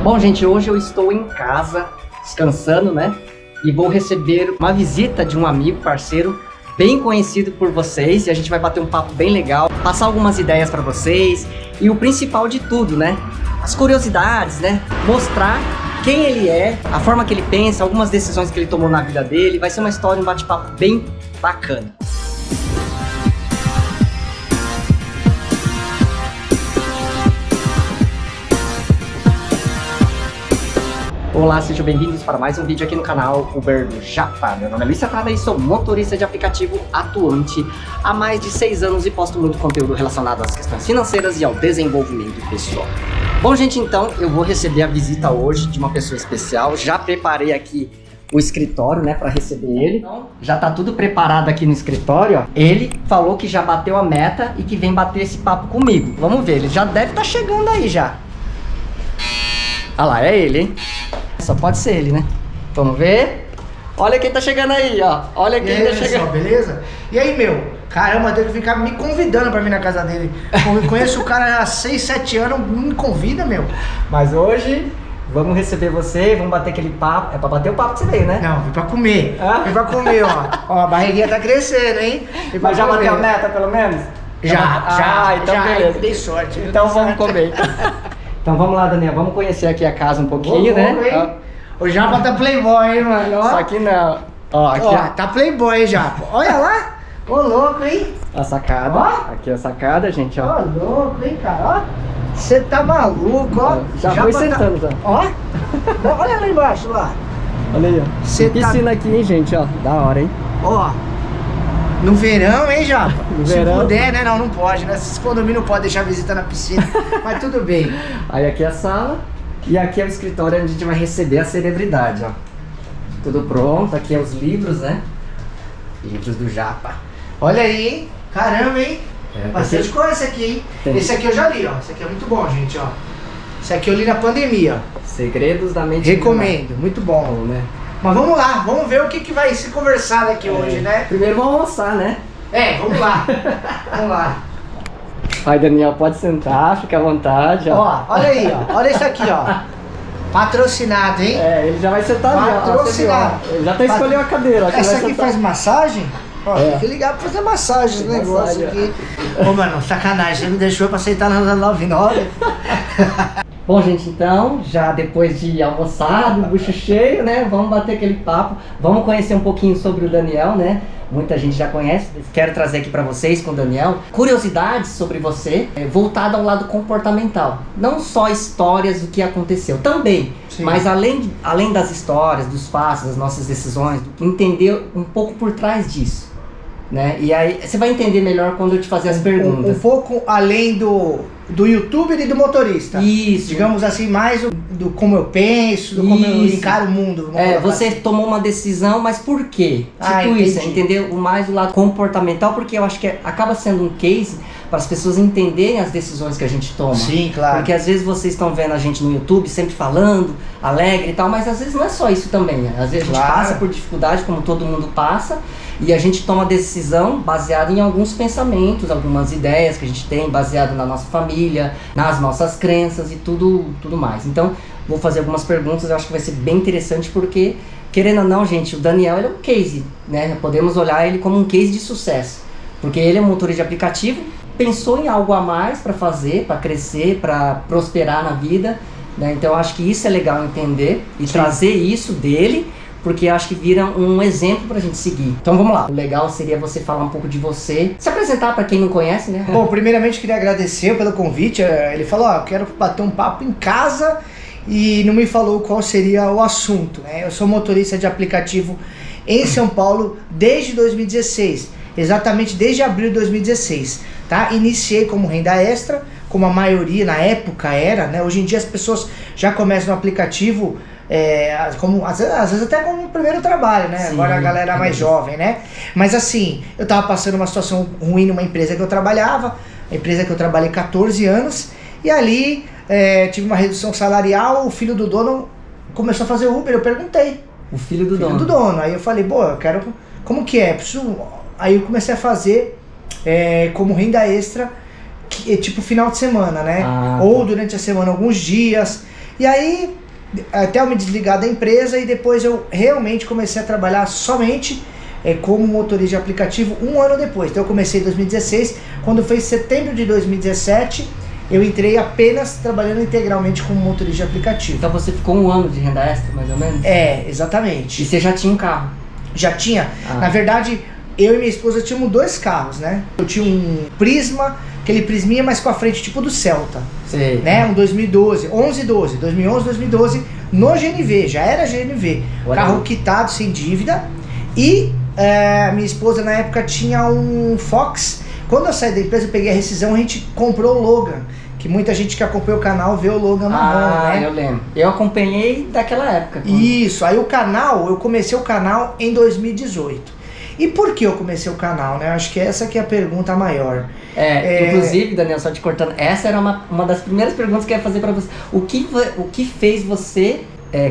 Bom, gente, hoje eu estou em casa, descansando, né? E vou receber uma visita de um amigo, parceiro, bem conhecido por vocês. E a gente vai bater um papo bem legal, passar algumas ideias para vocês. E o principal de tudo, né? As curiosidades, né? Mostrar quem ele é, a forma que ele pensa, algumas decisões que ele tomou na vida dele. Vai ser uma história, um bate-papo bem bacana. Olá, sejam bem-vindos para mais um vídeo aqui no canal Uber do Japa. Meu nome é Luiz Satada e sou motorista de aplicativo atuante há mais de 6 anos e posto muito conteúdo relacionado às questões financeiras e ao desenvolvimento pessoal. Bom, gente, então eu vou receber a visita hoje de uma pessoa especial. Já preparei aqui o escritório, né, para receber ele. Então, já tá tudo preparado aqui no escritório, ó. Ele falou que já bateu a meta e que vem bater esse papo comigo. Vamos ver, ele já deve estar chegando aí já. Ah lá, é ele, hein? Só pode ser ele, né? Vamos ver. Olha quem tá chegando aí, ó. Olha quem tá chegando. Só, beleza? E aí, meu? Caramba, tem que ficar me convidando pra vir na casa dele. Eu conheço o cara há 6, 7 anos, não me convida, meu. Mas hoje vamos receber você, vamos bater aquele papo. É pra bater o papo que você veio, né? Não, vim pra comer. Vim pra comer, ó. Ó, a barriguinha tá crescendo, hein? Mas já bateu a meta, pelo menos? Já. Então beleza. Dei sorte. Então vamos comer. Então vamos lá, Daniel, vamos conhecer aqui a casa um pouquinho, né? O Japa tá playboy, hein, mano? Ó. Só que não. Ó, aqui ó, tá playboy, Japa. Olha lá. Ô, louco, hein? A sacada. Ó. Aqui a sacada, gente, ó. Ó, louco, hein, cara? Ó. Você tá maluco, ó. Já foi sentando, já. Ó. Olha lá embaixo, lá. Olha aí, ó. Cê piscina aqui, hein, gente, ó. Da hora, hein? Ó. No verão, hein, Japa? No Se verão. puder, né? Não pode, né? Esses condomínios não podem deixar visita na piscina. Mas tudo bem. Aí aqui é a sala. E aqui é o escritório onde a gente vai receber a celebridade, ó. Tudo pronto. Aqui é os livros, né? Livros do Japa. Olha aí, hein? Caramba, hein? Bastante coisa esse aqui, hein? Tem. Esse aqui eu já li, ó. Esse aqui é muito bom, gente, ó. Esse aqui eu li na pandemia, ó. Segredos da mente. Recomendo, muito bom. Bom, né? Mas vamos lá, vamos ver o que vai ser conversado aqui hoje, né? Primeiro vamos almoçar, né? Vamos lá. Vamos lá. Vai, Daniel, pode sentar, fica à vontade, ó. Ó, olha aí, ó. Olha isso aqui, ó. Patrocinado, hein? Ele já vai sentar ali, ó. Patrocinado. Ele já até escolheu a cadeira, ó. Essa aqui faz massagem? Ó, tem que ligar pra fazer massagem esse negócio aqui. Ô, mano, sacanagem, você me deixou pra sentar na 99? Bom, gente, então, já depois de almoçado, bucho cheio, né? Vamos bater aquele papo. Vamos conhecer um pouquinho sobre o Daniel, né? Muita gente já conhece. Quero trazer aqui pra vocês com o Daniel curiosidades sobre você, voltada ao lado comportamental. Não só histórias do que aconteceu, também. Sim. Mas além das histórias, dos fatos, das nossas decisões, entender um pouco por trás disso, né? E aí você vai entender melhor quando eu te fazer as perguntas. Um pouco além do youtuber e do motorista. Isso. Digamos assim, mais do como eu penso, do como eu encaro o mundo. Você tomou uma decisão, mas por quê? Tipo isso, entendeu? Mais do lado comportamental, porque eu acho que acaba sendo um case para as pessoas entenderem as decisões que a gente toma. Sim, claro. Porque às vezes vocês estão vendo a gente no YouTube sempre falando, alegre e tal, mas às vezes não é só isso também. Às vezes a gente passa por dificuldade, como todo mundo passa, e a gente toma decisão baseada em alguns pensamentos, algumas ideias que a gente tem, baseado na nossa família, nas nossas crenças e tudo mais. Então, vou fazer algumas perguntas, eu acho que vai ser bem interessante porque, querendo ou não, gente, o Daniel ele é um case, né? Podemos olhar ele como um case de sucesso, porque ele é um motorista de aplicativo, pensou em algo a mais para fazer, para crescer, para prosperar na vida, né? Então, eu acho que isso é legal entender e trazer isso dele, porque eu acho que vira um exemplo pra gente seguir. Então vamos lá. O legal seria você falar um pouco de você, se apresentar pra quem não conhece, né? Bom, primeiramente queria agradecer pelo convite. Ele falou, ó, eu quero bater um papo em casa e não me falou qual seria o assunto, né? Eu sou motorista de aplicativo em São Paulo desde 2016, exatamente desde abril de 2016, tá? Iniciei como renda extra, como a maioria na época era, né? Hoje em dia as pessoas já começam no aplicativo como, às vezes até como um primeiro trabalho, né? Sim, agora a galera mais jovem, né? Mas assim, eu tava passando uma situação ruim numa empresa que eu trabalhava, a empresa que eu trabalhei 14 anos, e ali tive uma redução salarial, o filho do dono começou a fazer Uber, eu perguntei. O filho do dono? Filho do dono. Aí eu falei, pô, eu quero, como que é? Preciso... Aí eu comecei a fazer como renda extra, tipo final de semana, né? Ou durante a semana, alguns dias. E aí, até eu me desligar da empresa, e depois eu realmente comecei a trabalhar somente como motorista de aplicativo um ano depois. Então eu comecei em 2016, quando foi em setembro de 2017, eu entrei apenas trabalhando integralmente como motorista de aplicativo. Então você ficou um ano de renda extra, mais ou menos? Exatamente. E você já tinha um carro? Já tinha. Na verdade, eu e minha esposa tínhamos 2 carros, né? Eu tinha um Prisma, aquele Prisminha, mas com a frente tipo do Celta. Sei. Né? Um 2012, 2011, 2012, no GNV, já era GNV. Carro quitado, sem dívida. E minha esposa na época tinha um Fox. Quando eu saí da empresa, eu peguei a rescisão, a gente comprou o Logan. Que muita gente que acompanha o canal vê o Logan marrom, né? Eu lembro. Eu acompanhei daquela época. Isso, aí eu comecei o canal em 2018. E por que eu comecei o canal, né? Acho que essa que é a pergunta maior. Inclusive, Daniel, só te cortando, essa era uma das primeiras perguntas que eu ia fazer pra você. O que fez você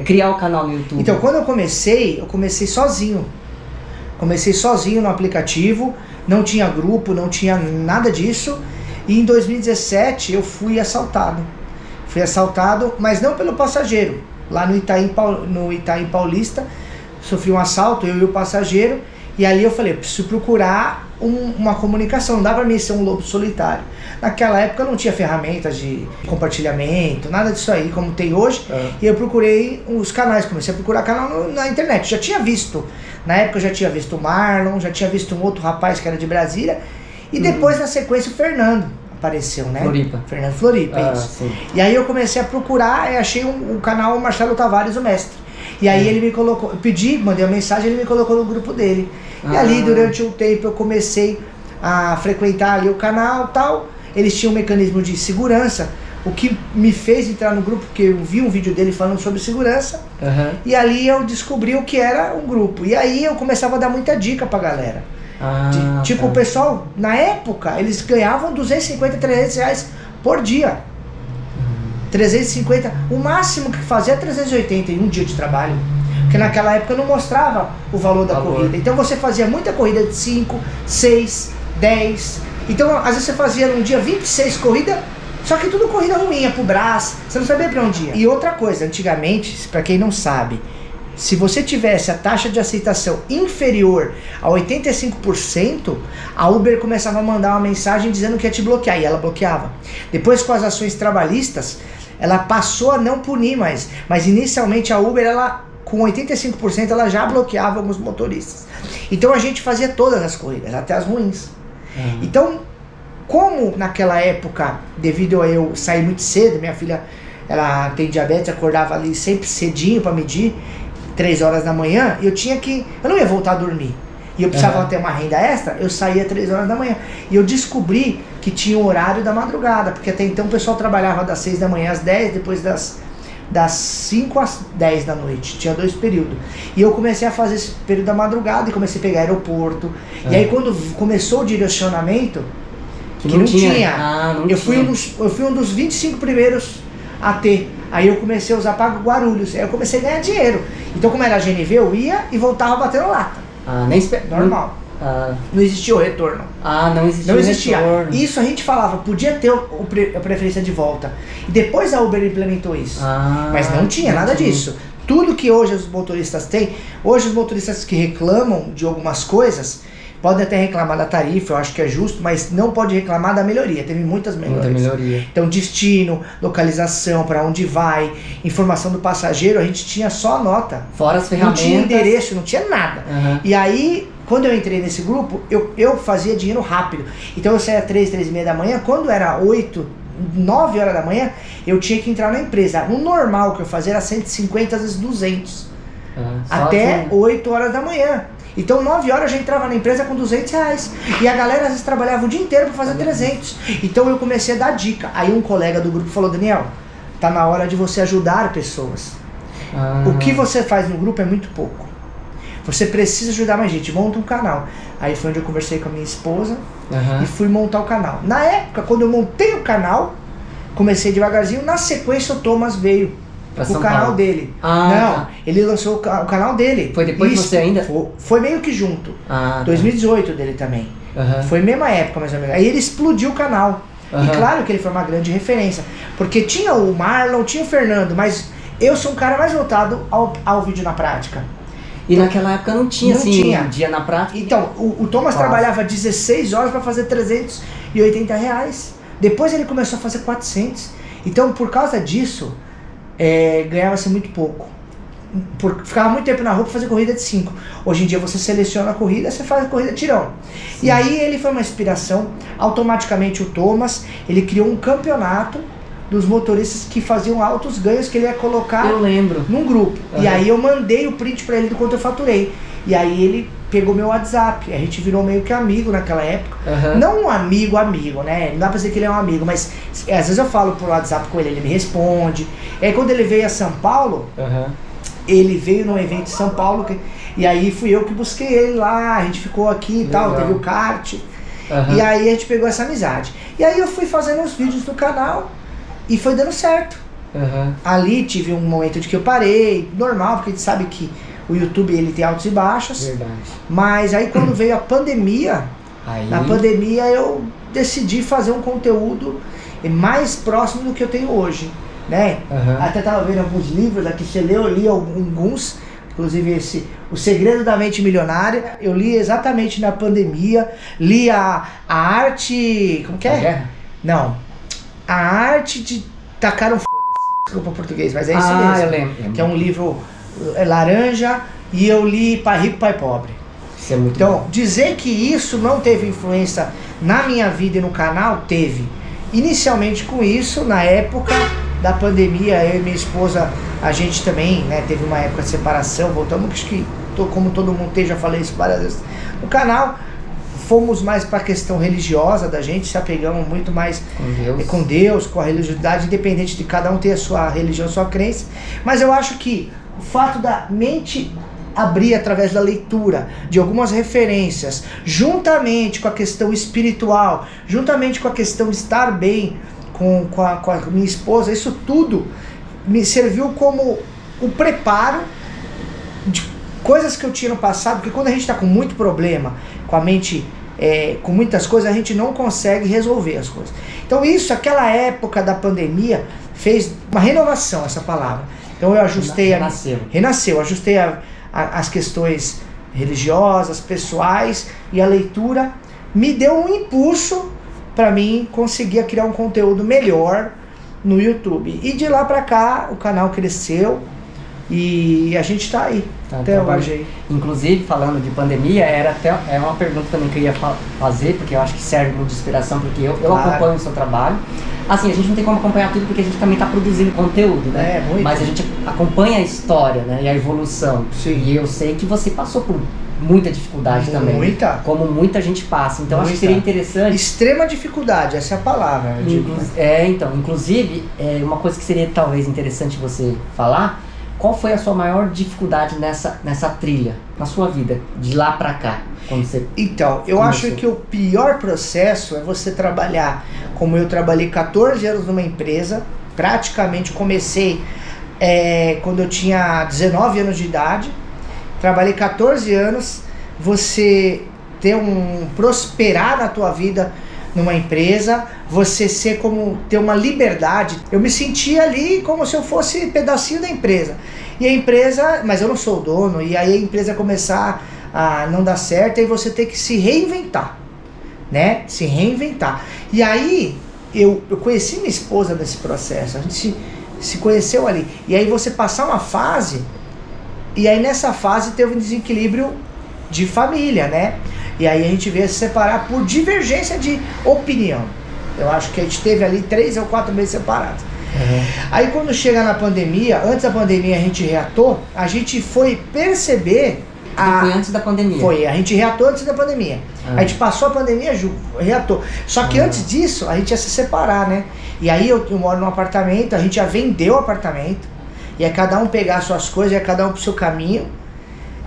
criar o canal no YouTube? Então, quando eu comecei sozinho. Comecei sozinho no aplicativo, não tinha grupo, não tinha nada disso. E em 2017 eu fui assaltado. Fui assaltado, mas não pelo passageiro. Lá no Itaim Paulista, sofri um assalto, eu e o passageiro. E ali eu falei, preciso procurar uma comunicação, não dá pra mim ser um lobo solitário. Naquela época não tinha ferramentas de compartilhamento, nada disso aí, como tem hoje. E eu procurei os canais, comecei a procurar canal na internet. Já tinha visto, na época eu já tinha visto o Marlon, já tinha visto um outro rapaz que era de Brasília. E depois, na sequência, o Fernando apareceu, né? Fernando Floripa, isso. Sim. E aí eu comecei a procurar e achei um canal Marcelo Tavares, o mestre. E aí ele me colocou, eu pedi, mandei uma mensagem, ele me colocou no grupo dele. E ali, durante um tempo, eu comecei a frequentar ali o canal e tal. Eles tinham um mecanismo de segurança, o que me fez entrar no grupo, porque eu vi um vídeo dele falando sobre segurança. E ali eu descobri o que era um grupo. E aí eu começava a dar muita dica pra galera. O pessoal, na época, eles ganhavam 250, 300 reais por dia. 350, o máximo que fazia é 380 em um dia de trabalho. Porque naquela época não mostrava o valor da corrida. Então você fazia muita corrida de 5, 6, 10. Então às vezes você fazia num dia 26 corridas, só que tudo corrida ruim, pro braço, você não sabia pra onde ia. E outra coisa, antigamente, pra quem não sabe, se você tivesse a taxa de aceitação inferior a 85%, a Uber começava a mandar uma mensagem dizendo que ia te bloquear, e ela bloqueava. Depois, com as ações trabalhistas, ela passou a não punir mais, mas inicialmente a Uber, ela, com 85%, ela já bloqueava alguns motoristas. Então a gente fazia todas as corridas, até as ruins. Então, como naquela época, devido a eu sair muito cedo, minha filha, ela tem diabetes, acordava ali sempre cedinho para medir, 3 horas da manhã, eu não ia voltar a dormir. E eu precisava ter uma renda extra, eu saía 3 horas da manhã. E eu descobri que tinha o horário da madrugada, porque até então o pessoal trabalhava das 6 da manhã às 10, depois das 5 às 10 da noite. Tinha 2 períodos. E eu comecei a fazer esse período da madrugada e comecei a pegar aeroporto. E aí quando começou o direcionamento, que não tinha. Eu fui um dos 25 primeiros a ter. Aí eu comecei a usar para Guarulhos. Aí eu comecei a ganhar dinheiro. Então, como era GNV, eu ia e voltava batendo lata. Normal. Não existia o retorno. Não existia. Retorno. Isso a gente falava, podia ter a preferência de volta. E depois a Uber implementou isso. Mas não tinha nada disso. Tudo que hoje os motoristas têm, hoje os motoristas que reclamam de algumas coisas, podem até reclamar da tarifa, eu acho que é justo, mas não pode reclamar da melhoria. Teve muitas melhorias. Muita melhoria. Então, destino, localização, para onde vai, informação do passageiro, a gente tinha só a nota. Fora as ferramentas. Não tinha endereço, não tinha nada. E aí, quando eu entrei nesse grupo, eu fazia dinheiro rápido. Então, eu saía 3, 3 e meia da manhã. Quando era 8, 9 horas da manhã, eu tinha que entrar na empresa. O normal que eu fazia era 150, às vezes 200. Até 8 horas da manhã. Então 9 horas eu já entrava na empresa com 200 reais. E a galera às vezes trabalhava o dia inteiro para fazer 300. Então eu comecei a dar dica. Aí um colega do grupo falou, Daniel, tá na hora de você ajudar pessoas. O que você faz no grupo é muito pouco. Você precisa ajudar mais gente, monta um canal. Aí foi onde eu conversei com a minha esposa e fui montar o canal. Na época, quando eu montei o canal, comecei devagarzinho, na sequência o Thomas veio o canal dele. Ele lançou o canal dele. Foi depois de você ainda? Foi meio que junto. 2018 dele também. Foi a mesma época, mais ou menos. Aí ele explodiu o canal. E claro que ele foi uma grande referência, porque tinha o Marlon, tinha o Fernando, mas eu sou um cara mais voltado ao vídeo na prática. E naquela época não tinha dia na prática. Então, o Thomas trabalhava 16 horas para fazer R$380. Depois ele começou a fazer 400. Então, por causa disso, ganhava-se muito pouco. Ficava muito tempo na rua para fazer corrida de 5. Hoje em dia você seleciona a corrida, você faz a corrida tirão. Sim. E aí ele foi uma inspiração. Automaticamente o Thomas, ele criou um campeonato dos motoristas que faziam altos ganhos que ele ia colocar num grupo. E aí eu mandei o print para ele do quanto eu faturei. E aí ele pegou meu WhatsApp. A gente virou meio que amigo naquela época. Não um amigo, né? Não dá pra dizer que ele é um amigo, mas às vezes eu falo por WhatsApp com ele me responde. E aí quando ele veio a São Paulo, ele veio num evento em São Paulo, e aí fui eu que busquei ele lá, a gente ficou aqui e tal, teve o kart. E aí a gente pegou essa amizade. E aí eu fui fazendo uns vídeos do canal, e foi dando certo. Ali tive um momento de que eu parei, normal, porque a gente sabe que o YouTube ele tem altos e baixos. Verdade. Mas aí quando veio a pandemia, na pandemia eu decidi fazer um conteúdo mais próximo do que eu tenho hoje, né? Até tava vendo alguns livros aqui, você leu, eu li alguns, inclusive esse O Segredo da Mente Milionária, eu li exatamente na pandemia, li a arte, como que é? Não. A arte de tacar um desculpa o português, mas é isso mesmo. Eu lembro. Que é um livro laranja, e eu li Pai Rico, Pai Pobre. Isso é muito bom. Dizer que isso não teve influência na minha vida e no canal, teve. Inicialmente com isso, na época da pandemia, eu e minha esposa, a gente também, né, teve uma época de separação, voltamos, acho que como todo mundo tem, já falei isso várias vezes no canal. Fomos mais para a questão religiosa da gente, se apegamos muito mais com Deus, com a religiosidade, independente de cada um ter a sua religião, a sua crença. Mas eu acho que o fato da mente abrir através da leitura de algumas referências, juntamente com a questão espiritual, juntamente com a questão de estar bem com a minha esposa, isso tudo me serviu como o preparo de coisas que eu tinha no passado, porque quando a gente está com muito problema, com a mente, com muitas coisas, a gente não consegue resolver as coisas. Então isso, aquela época da pandemia, fez uma renovação, essa palavra. Então eu ajustei, renasceu, ajustei as questões religiosas, pessoais, e a leitura me deu um impulso para mim conseguir criar um conteúdo melhor no YouTube. E de lá para cá o canal cresceu e a gente está aí. Até hoje aí. Inclusive, falando de pandemia, é uma pergunta também que eu ia fazer, porque eu acho que serve muito de inspiração, porque eu acompanho o seu trabalho. Assim, a gente não tem como acompanhar tudo porque a gente também está produzindo conteúdo, né? Muito. Mas a gente acompanha a história, né? E a evolução. Sim. E eu sei que você passou por muita dificuldade também. Muita. Como muita gente passa. Então acho que seria interessante. Extrema dificuldade, essa é a palavra. Então, inclusive, uma coisa que seria talvez interessante você falar. Qual foi a sua maior dificuldade nessa trilha, na sua vida, de lá pra cá? Quando você então, eu acho que o pior processo é você trabalhar, como eu trabalhei 14 anos numa empresa, praticamente comecei quando eu tinha 19 anos de idade, trabalhei 14 anos, você prosperar na tua vida numa empresa, você ter uma liberdade. Eu me sentia ali como se eu fosse pedacinho da empresa. E a empresa, mas eu não sou o dono, e aí a empresa começar a não dar certo, e você tem que se reinventar, né? Se reinventar. E aí, eu conheci minha esposa nesse processo, a gente se conheceu ali. E aí você passar uma fase, e aí nessa fase teve um desequilíbrio de família, né? E aí a gente veio se separar por divergência de opinião. Eu acho que a gente teve ali 3 ou 4 meses separados. Aí quando chega na pandemia, antes da pandemia a gente reatou, a gente foi perceber... Foi antes da pandemia? Foi, a gente reatou antes da pandemia. A gente passou a pandemia, reatou. Só que antes disso, a gente ia se separar, né? E aí eu moro num apartamento, a gente já vendeu o apartamento, ia cada um pegar suas coisas, ia cada um pro seu caminho.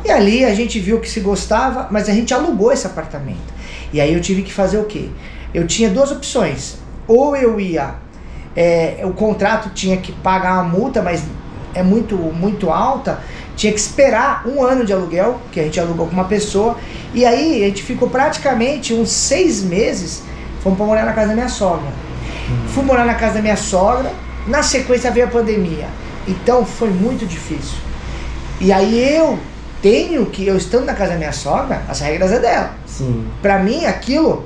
E ali a gente viu que se gostava, mas a gente alugou esse apartamento. E aí eu tive que fazer o quê? Eu tinha 2 opções. Ou eu ia... o contrato tinha que pagar uma multa, mas é muito, muito alta. Tinha que esperar 1 ano de aluguel, que a gente alugou com uma pessoa. E aí a gente ficou praticamente uns 6 meses, fomos pra morar na casa da minha sogra. Fui morar na casa da minha sogra, na sequência veio a pandemia. Então foi muito difícil. E aí eu estando na casa da minha sogra, as regras é dela. Sim. Pra mim, aquilo,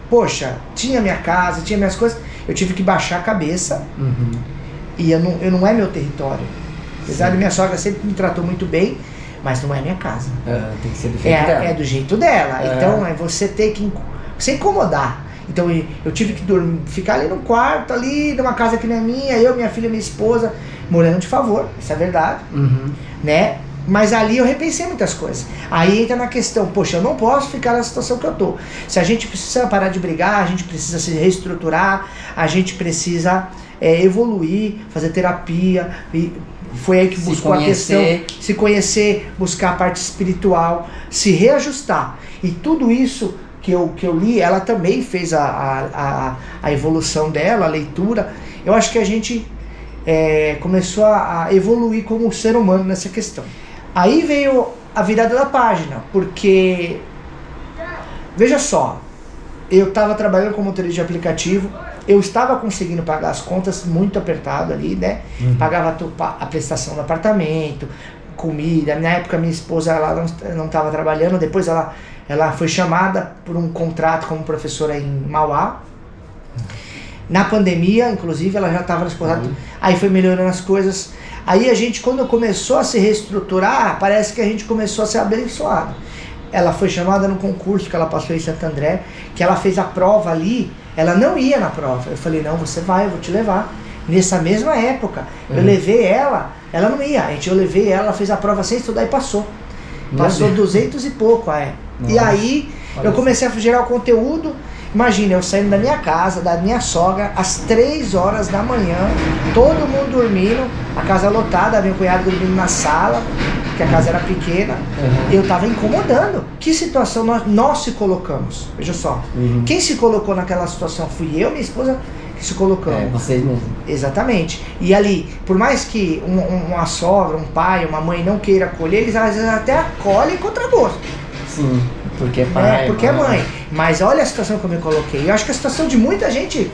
poxa, tinha minha casa, tinha minhas coisas, eu tive que baixar a cabeça. E eu não é meu território. Apesar de minha sogra sempre me tratou muito bem, mas não é minha casa. Tem que ser do jeito dela. É do jeito dela. Então é você ter que se incomodar. Então eu tive que ficar ali no quarto, ali numa casa que não é minha, eu, minha filha, minha esposa, morando de favor, isso é verdade, né? Mas ali eu repensei muitas coisas. Aí entra na questão, poxa, eu não posso ficar na situação que eu tô. Se a gente precisa parar de brigar, a gente precisa se reestruturar, a gente precisa evoluir, fazer terapia. E foi aí que buscou a questão, se conhecer, buscar a parte espiritual, se reajustar. E tudo isso que eu li, ela também fez a evolução dela, a leitura. Eu acho que a gente começou a evoluir como ser humano nessa questão. Aí veio a virada da página, porque, veja só, eu estava trabalhando como motorista de aplicativo, eu estava conseguindo pagar as contas muito apertado ali, né? Pagava a prestação do apartamento, comida. Na época minha esposa ela não estava trabalhando, depois ela foi chamada por um contrato como professora em Mauá. Na pandemia, inclusive, ela já estava nesse contrato. Aí foi melhorando as coisas. Aí a gente, quando começou a se reestruturar, parece que a gente começou a ser abençoado. Ela foi chamada no concurso que ela passou em Santo André, que ela fez a prova ali, ela não ia na prova. Eu falei, não, você vai, eu vou te levar. Nessa mesma época, eu levei ela não ia. Eu levei ela fez a prova sem estudar e passou. Passou 200 e pouco, E aí, eu comecei a gerar o conteúdo. Imagina, eu saindo da minha casa, da minha sogra, às 3 horas da manhã, todo mundo dormindo, a casa lotada, meu cunhado dormindo na sala, porque a casa era pequena, eu tava incomodando. Que situação nós se colocamos? Veja só, quem se colocou naquela situação fui eu, minha esposa, que se colocamos. Vocês mesmos. Exatamente. E ali, por mais que uma sogra, um pai, uma mãe não queira acolher, eles às vezes até acolhem contra gosto. Sim. Porque é pai. Porque é mãe. Mas olha a situação que eu me coloquei. Eu acho que a situação de muita gente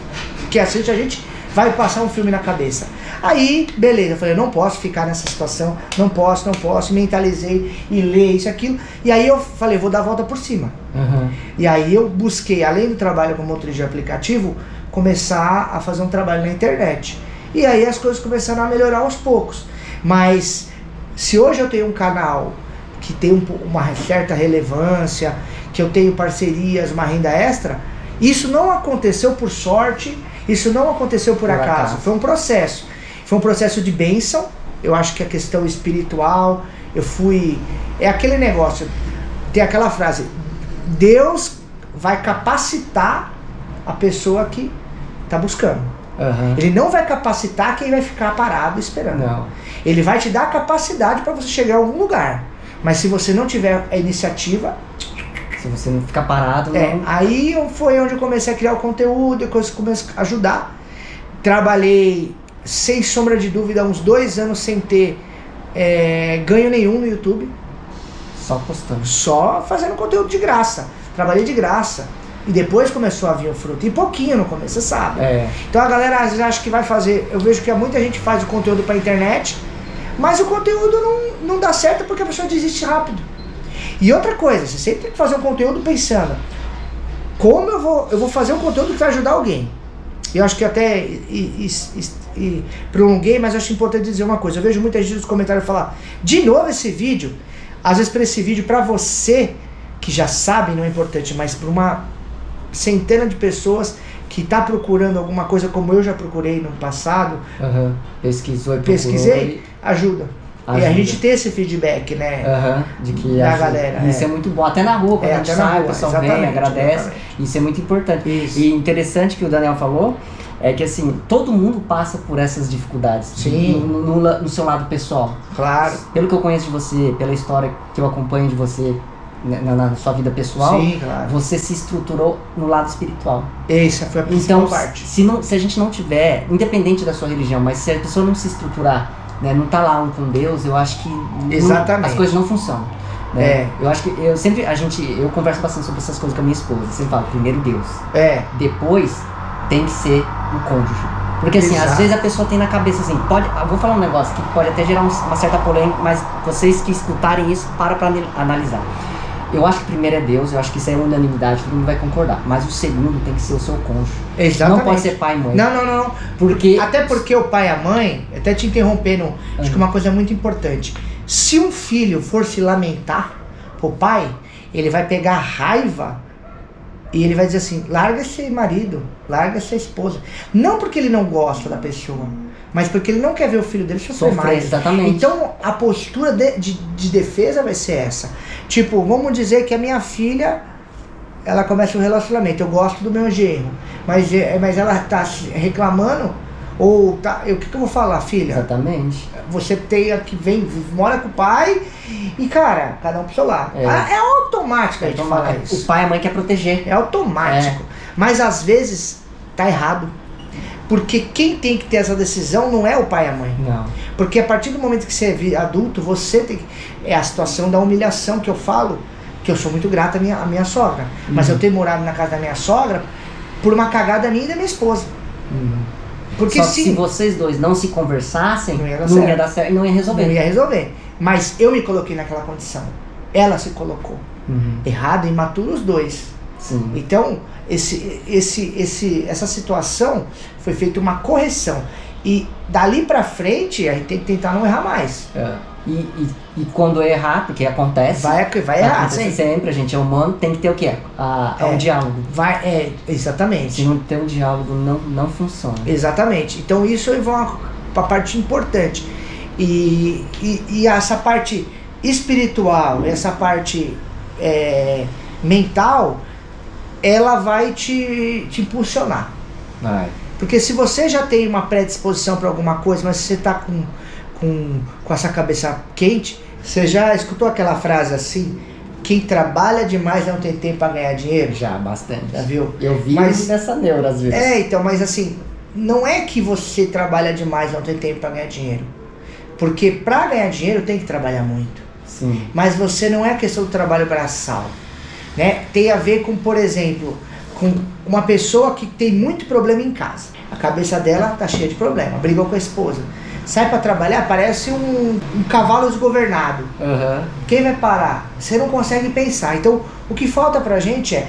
que assiste a gente vai passar um filme na cabeça. Aí, beleza, eu falei, eu não posso ficar nessa situação, não posso, mentalizei e ler isso, aquilo. E aí eu falei, vou dar a volta por cima. E aí eu busquei, além do trabalho como motorista de aplicativo, começar a fazer um trabalho na internet. E aí as coisas começaram a melhorar aos poucos. Mas se hoje eu tenho um canal que tem uma certa relevância, que eu tenho parcerias, uma renda extra, isso não aconteceu por sorte, isso não aconteceu por acaso. Foi um processo de bênção. Eu acho que a questão espiritual, é aquele negócio, tem aquela frase, Deus vai capacitar a pessoa que está buscando. Ele não vai capacitar quem vai ficar parado esperando. Não. Ele vai te dar a capacidade para você chegar a algum lugar. Mas se você não tiver a iniciativa... Se você não ficar parado... Aí foi onde eu comecei a criar o conteúdo, eu comecei a ajudar. Trabalhei, sem sombra de dúvida, uns 2 anos sem ter ganho nenhum no YouTube. Só postando. Só fazendo conteúdo de graça. Trabalhei de graça. E depois começou a vir o fruto. E pouquinho no começo, você sabe. Então a galera às vezes acha que vai fazer... Eu vejo que muita gente faz o conteúdo pra internet, mas o conteúdo não dá certo porque a pessoa desiste rápido. E outra coisa, você sempre tem que fazer um conteúdo pensando, como eu vou fazer um conteúdo que vai ajudar alguém. Eu acho que até prolonguei, mas eu acho importante dizer uma coisa. Eu vejo muita gente nos comentários falar, de novo esse vídeo. Às vezes para esse vídeo, para você, que já sabe, não é importante, mas para uma centena de pessoas que está procurando alguma coisa como eu já procurei no passado, pesquisei, ajuda. E a gente tem esse feedback, né? De que da galera. Isso é muito bom. Até na rua, quando a gente sai, o pessoal vem, agradece. Isso é muito importante. Isso. E interessante que o Daniel falou, é que assim, todo mundo passa por essas dificuldades. Sim. No seu lado pessoal. Claro. Pelo que eu conheço de você, pela história que eu acompanho de você, na sua vida pessoal, sim, claro, você se estruturou no lado espiritual. Essa foi a principal parte. Se a gente não tiver, independente da sua religião, mas se a pessoa não se estruturar, né, não tá lá com Deus, eu acho que as coisas não funcionam. Né? Eu acho que eu converso bastante sobre essas coisas com a minha esposa. Eu sempre falo, primeiro Deus. Depois tem que ser o cônjuge. Porque assim, às vezes a pessoa tem na cabeça assim, eu vou falar um negócio que pode até gerar uma certa polêmica, mas vocês que escutarem isso, para analisar. Eu acho que primeiro é Deus, eu acho que isso é unanimidade, todo mundo vai concordar. Mas o segundo tem que ser o seu cônjuge. Exatamente. Não pode ser pai e mãe. Não. Até porque o pai e a mãe, até te interrompendo, acho que uma coisa muito importante. Se um filho for se lamentar pro pai, ele vai pegar raiva e ele vai dizer assim, larga esse marido, larga essa esposa. Não porque ele não gosta da pessoa, mas porque ele não quer ver o filho dele sofrer mais. Exatamente. Então a postura de defesa vai ser essa. Tipo, vamos dizer que a minha filha, ela começa um relacionamento, eu gosto do meu genro, mas ela tá reclamando, ou tá, o que eu vou falar, filha? Exatamente. Você mora com o pai e, cara, cada um pro seu lado. É automático a gente falar isso. O pai e a mãe quer proteger. É automático. Mas às vezes tá errado. Porque quem tem que ter essa decisão não é o pai e a mãe. Não. Porque a partir do momento que você é adulto, você tem que... É a situação da humilhação que eu falo, que eu sou muito grato à minha sogra. Mas eu ter morado na casa da minha sogra por uma cagada minha e da minha esposa. Porque só que se vocês dois não se conversassem, não ia dar certo e não ia resolver. Não ia resolver. Mas eu me coloquei naquela condição. Ela se colocou. Errado, imaturo os dois. Sim. Então, essa situação foi feita uma correção. E dali pra frente, a gente tem que tentar não errar mais. E quando errar, porque acontece... Vai errar. Sempre, a gente é humano, tem que ter o quê? Um diálogo. Exatamente. Se não ter um diálogo, não funciona. Exatamente. Então isso é uma parte importante. E essa parte espiritual, essa parte mental, ela vai te impulsionar. Porque se você já tem uma predisposição para alguma coisa, mas você está com essa cabeça quente, você já escutou aquela frase assim, quem trabalha demais não tem tempo para ganhar dinheiro? Já, bastante. Já viu? Eu vi nessa neura às vezes. Então, mas assim, não é que você trabalha demais não tem tempo para ganhar dinheiro. Porque para ganhar dinheiro tem que trabalhar muito. Sim. Mas você não é questão do trabalho braçal, né? Tem a ver com, por exemplo, com uma pessoa que tem muito problema em casa. A cabeça dela tá cheia de problema, brigou com a esposa. Sai para trabalhar, parece um cavalo desgovernado. Quem vai parar? Você não consegue pensar. Então, o que falta pra gente é,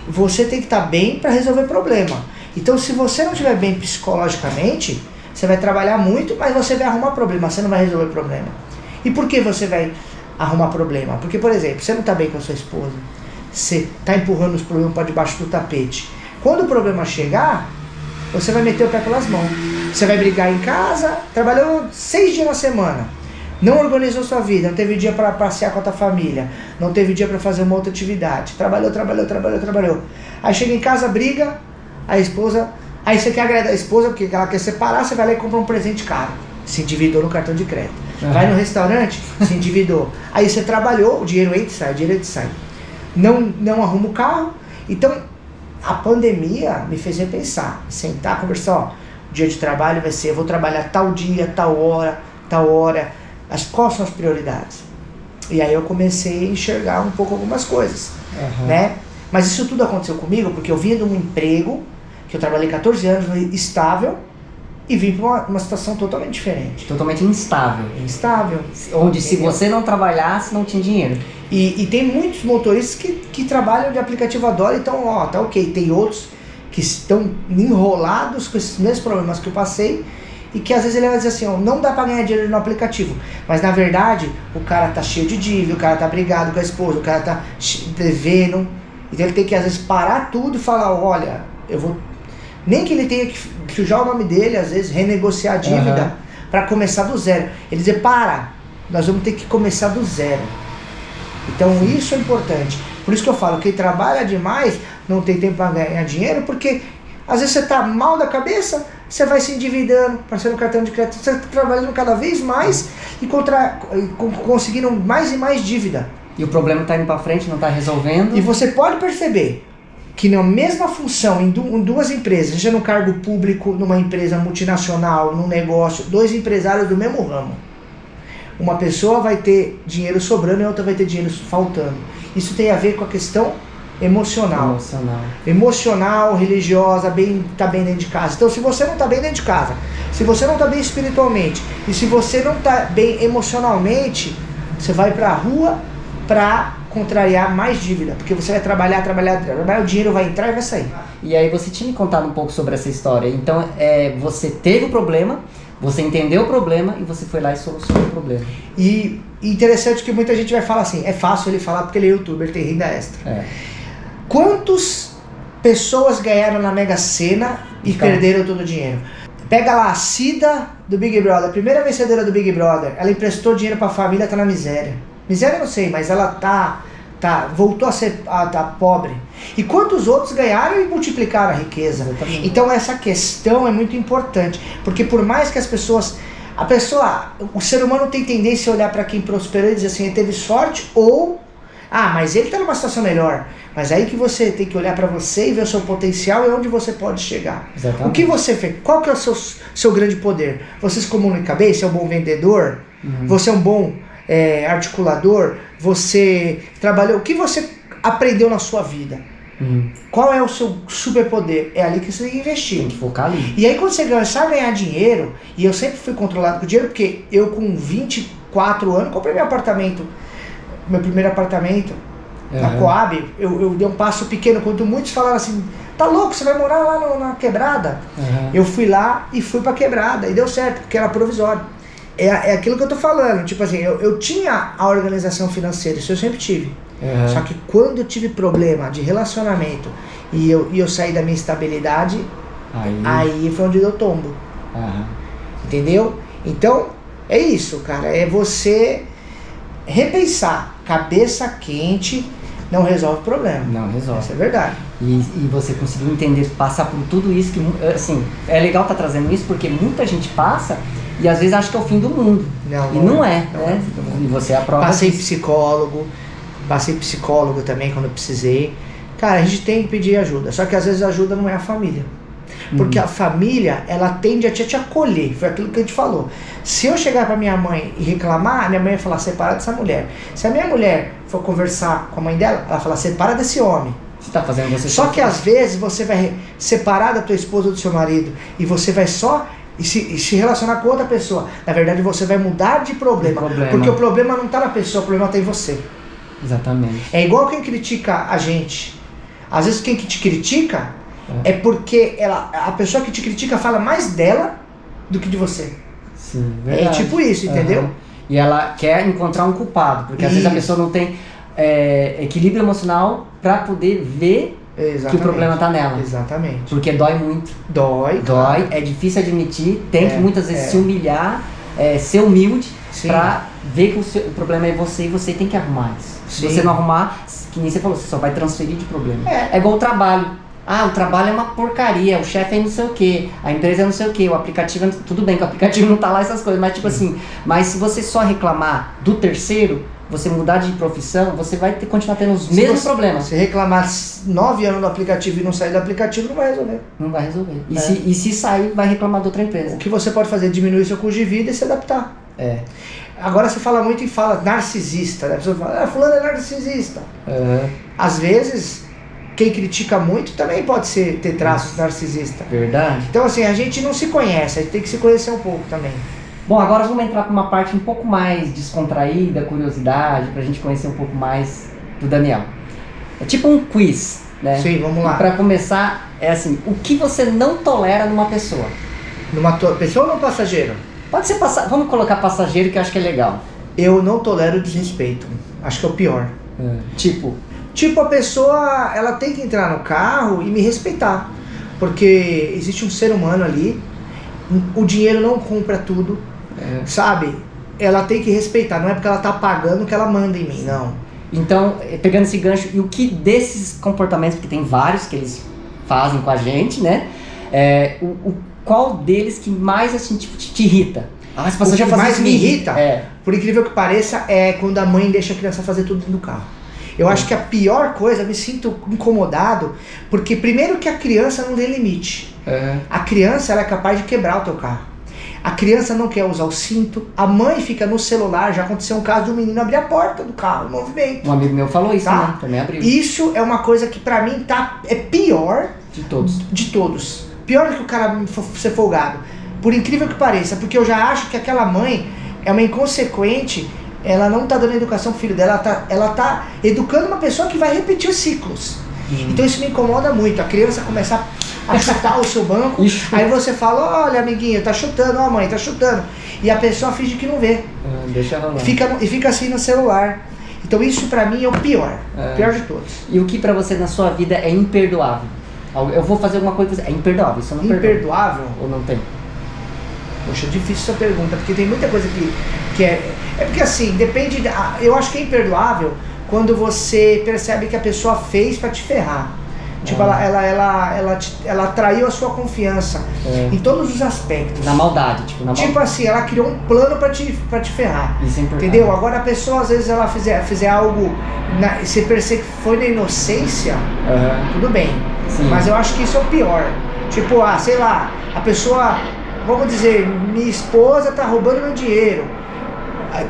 você tem que estar bem para resolver problema. Então, se você não estiver bem psicologicamente, você vai trabalhar muito, mas você vai arrumar problema, você não vai resolver problema. E por que você vai arrumar problema? Porque, por exemplo, você não está bem com a sua esposa, você está empurrando os problemas para debaixo do tapete. Quando o problema chegar, você vai meter o pé pelas mãos. Você vai brigar em casa, trabalhou 6 dias na semana, não organizou sua vida, não teve dia para passear com a tua família, não teve dia para fazer uma outra atividade, trabalhou. Aí chega em casa, briga, a esposa, aí você quer agradar a esposa porque ela quer separar, você vai lá e compra um presente caro, se endividou no cartão de crédito. Vai no restaurante, se endividou. Aí você trabalhou, o dinheiro entra e sai, Não arruma o carro. Então, a pandemia me fez repensar, sentar, conversar, ó, o dia de trabalho vai ser, eu vou trabalhar tal dia, tal hora, quais são as prioridades? E aí eu comecei a enxergar um pouco algumas coisas, né? Mas isso tudo aconteceu comigo porque eu vinha de um emprego, que eu trabalhei 14 anos, estável, e vim para uma situação totalmente diferente. Totalmente instável. Onde se você não trabalhasse, não tinha dinheiro. E tem muitos motoristas que trabalham de aplicativo Adora, então, ó, tá ok. Tem outros que estão enrolados com esses mesmos problemas que eu passei, e que às vezes ele vai dizer assim, ó, não dá para ganhar dinheiro no aplicativo. Mas na verdade, o cara tá cheio de dívida, o cara tá brigado com a esposa, o cara tá devendo. Então ele tem que às vezes parar tudo e falar, olha, eu vou... Nem que ele tenha que sujar o nome dele, às vezes renegociar a dívida para começar do zero. Ele dizer, nós vamos ter que começar do zero. Então isso é importante. Por isso que eu falo, quem trabalha demais não tem tempo para ganhar dinheiro, porque às vezes você tá mal da cabeça, você vai se endividando, passando o cartão de crédito, você tá trabalhando cada vez mais e conseguindo mais e mais dívida. E o problema tá indo para frente, não tá resolvendo. E você pode perceber que na mesma função, em duas empresas, seja no cargo público, numa empresa multinacional, num negócio, 2 empresários do mesmo ramo. Uma pessoa vai ter dinheiro sobrando e a outra vai ter dinheiro faltando. Isso tem a ver com a questão emocional. Emocional, religiosa, tá bem dentro de casa. Então, se você não tá bem dentro de casa, se você não tá bem espiritualmente, e se você não tá bem emocionalmente, você vai pra rua pra contrariar mais dívida, porque você vai trabalhar, o dinheiro vai entrar e vai sair. E aí você tinha me contado um pouco sobre essa história. Então, você teve o problema, você entendeu o problema e você foi lá e solucionou o problema. E interessante que muita gente vai falar assim, é fácil ele falar porque ele é youtuber, ele tem renda extra. Quantas pessoas ganharam na Mega Sena e perderam todo o dinheiro? Pega lá a Cida do Big Brother, a primeira vencedora do Big Brother, ela emprestou dinheiro pra família, tá na miséria. Miséria eu não sei, mas ela voltou a tá pobre. E quantos outros ganharam e multiplicaram a riqueza? Exatamente. Então essa questão é muito importante, porque por mais que o ser humano tem tendência a olhar para quem prosperou e dizer assim, ele teve sorte ou, mas ele tá numa situação melhor. Mas aí que você tem que olhar para você e ver o seu potencial e onde você pode chegar. Exatamente. O que você fez? Qual que é o seu grande poder? Você se comunica bem? Você é um bom vendedor? Você é um bom articulador? Você trabalhou? O que você aprendeu na sua vida? Qual é o seu superpoder? É ali que você tem que investir. Tem que focar ali. E aí quando você começar a ganhar dinheiro, e eu sempre fui controlado com dinheiro, porque eu com 24 anos comprei meu primeiro apartamento na Coab, eu dei um passo pequeno, quando muitos falaram assim, tá louco, você vai morar lá na quebrada? Eu fui lá e fui pra quebrada, e deu certo, porque era provisório. É aquilo que eu tô falando, tipo assim, eu tinha a organização financeira, isso eu sempre tive. Só que quando eu tive problema de relacionamento e eu saí da minha estabilidade, aí foi onde deu tombo. Entendeu? Então, é isso, cara, é você repensar, cabeça quente não resolve o problema. Não resolve. Isso é verdade. E você conseguiu entender, passar por tudo isso, que assim, é legal estar trazendo isso, porque muita gente passa e às vezes acha que é o fim do mundo. Não é, né? E você é a prova Passei disso. psicólogo também quando eu precisei. Cara, a gente tem que pedir ajuda, só que às vezes a ajuda não é a família. Porque a família, ela tende a te acolher, foi aquilo que a gente falou. Se eu chegar pra minha mãe e reclamar, minha mãe vai falar, separa dessa mulher. Se a minha mulher for conversar com a mãe dela, ela fala, separa desse homem. Você tá fazendo você. Só que às vezes você vai separar da tua esposa ou do seu marido e você vai só se relacionar com outra pessoa. Na verdade você vai mudar de problema. Porque o problema não tá na pessoa, o problema tá em você. Exatamente. É igual quem critica a gente. Às vezes quem que te critica é porque a pessoa que te critica fala mais dela do que de você. Sim, verdade. É tipo isso, entendeu? E ela quer encontrar um culpado, porque às vezes a pessoa não tem equilíbrio emocional pra poder ver que o problema tá nela. Exatamente. Porque dói muito. Dói, claro. É difícil admitir, tem que muitas vezes se humilhar, ser humilde, pra ver que o problema é você e você tem que arrumar isso. Se você não arrumar, que nem você falou, você só vai transferir de problema. É igual o trabalho. O trabalho é uma porcaria, o chefe é não sei o que, a empresa é não sei o que, o aplicativo é... Tudo bem que o aplicativo não tá lá essas coisas, mas tipo assim, mas se você só reclamar do terceiro, você mudar de profissão, você vai continuar tendo os mesmos problemas. Se reclamar 9 anos do aplicativo e não sair do aplicativo, não vai resolver. Não vai resolver. E se sair, vai reclamar de outra empresa. O que você pode fazer é diminuir seu custo de vida e se adaptar. Agora você fala muito e fala narcisista, né? A pessoa fala, fulano é narcisista. Às vezes... Quem critica muito também pode ter traços narcisistas. Verdade. Então assim, a gente não se conhece, a gente tem que se conhecer um pouco também. Bom, agora vamos entrar para uma parte um pouco mais descontraída, curiosidade, pra gente conhecer um pouco mais do Daniel. É tipo um quiz, né? Sim, vamos lá. Para começar, é assim, o que você não tolera numa pessoa? Numa pessoa ou num passageiro? Pode ser vamos colocar passageiro, que eu acho que é legal. Eu não tolero desrespeito, acho que é o pior. Tipo, a pessoa, ela tem que entrar no carro e me respeitar, porque existe um ser humano ali, o dinheiro não compra tudo, sabe? Ela tem que respeitar, não é porque ela tá pagando que ela manda em mim, não. Então, pegando esse gancho, e o que desses comportamentos, porque tem vários que eles fazem com a gente, né? Qual deles que mais, assim, tipo, te irrita? O que mais me irrita, por incrível que pareça, é quando a mãe deixa a criança fazer tudo dentro do carro. Eu acho que a pior coisa, eu me sinto incomodado, porque primeiro que a criança não tem limite. A criança, ela é capaz de quebrar o teu carro. A criança não quer usar o cinto, a mãe fica no celular. Já aconteceu um caso de um menino abrir a porta do carro em movimento. Um amigo meu falou isso, Tá? né? Também abriu. Isso é uma coisa que pra mim é pior De todos. de todos. Pior do que o cara ser folgado. Por incrível que pareça, porque eu já acho que aquela mãe é uma inconsequente, ela não tá dando educação pro filho dela, ela tá educando uma pessoa que vai repetir os ciclos. Então isso me incomoda muito, a criança começar a chutar o seu banco, aí você fala, olha amiguinho, tá chutando, ó mãe, tá chutando. E a pessoa finge que não vê. Deixa rolar. Fica assim no celular. Então isso pra mim é o pior de todos. E o que pra você na sua vida é imperdoável? Eu vou fazer alguma coisa, é imperdoável, isso eu não perdoa. Imperdoável? Ou não tem? Poxa, é difícil essa pergunta, porque tem muita coisa que é... É porque assim, depende... Eu acho que é imperdoável quando você percebe que a pessoa fez pra te ferrar. Tipo, ela traiu a sua confiança em todos os aspectos. Na maldade, tipo, na maldade. Tipo assim, ela criou um plano pra te ferrar. Isso é importante. Entendeu? Agora a pessoa, às vezes, ela fizer algo, você percebe que foi na inocência, tudo bem. Sim. Mas eu acho que isso é o pior. Tipo, sei lá, a pessoa, vamos dizer, minha esposa tá roubando meu dinheiro.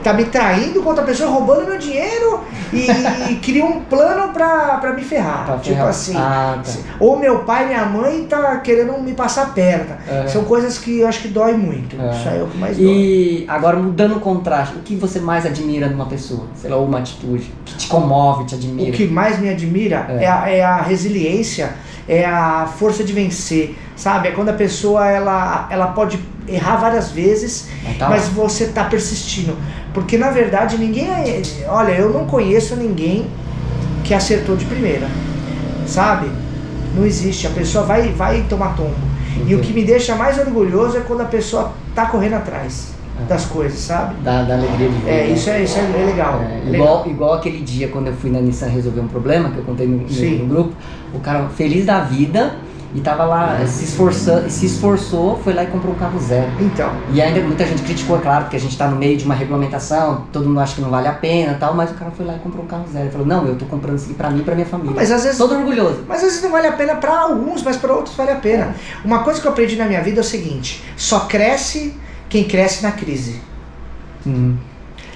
Tá me traindo com outra pessoa, roubando meu dinheiro e cria um plano pra me ferrar. Pra tipo ferrar. assim. Tá. Ou meu pai e minha mãe tá querendo me passar a perna. São coisas que eu acho que dói muito. Isso aí é o que mais dói. E agora, mudando o contraste, o que você mais admira numa pessoa? Sei lá, uma atitude que te comove, te admira? O que mais me admira é a resiliência, é a força de vencer, sabe? É quando a pessoa ela pode errar várias vezes, mas você tá persistindo. Porque na verdade olha, eu não conheço ninguém que acertou de primeira, sabe? Não existe, a pessoa vai tomar tombo. E o que me deixa mais orgulhoso é quando a pessoa tá correndo atrás das coisas, sabe? Da alegria de ver. Isso é legal. Igual aquele dia quando eu fui na Nissan resolver um problema, que eu contei no grupo, o cara feliz da vida e tava lá se esforçou, foi lá e comprou um carro zero. Então. E ainda muita gente criticou, é claro, porque a gente tá no meio de uma regulamentação, todo mundo acha que não vale a pena e tal, mas o cara foi lá e comprou um carro zero. Ele falou, não, eu tô comprando isso aqui pra mim e pra minha família. Mas às vezes, todo orgulhoso. Mas às vezes não vale a pena pra alguns, mas pra outros vale a pena. Uma coisa que eu aprendi na minha vida é o seguinte, só cresce quem cresce na crise.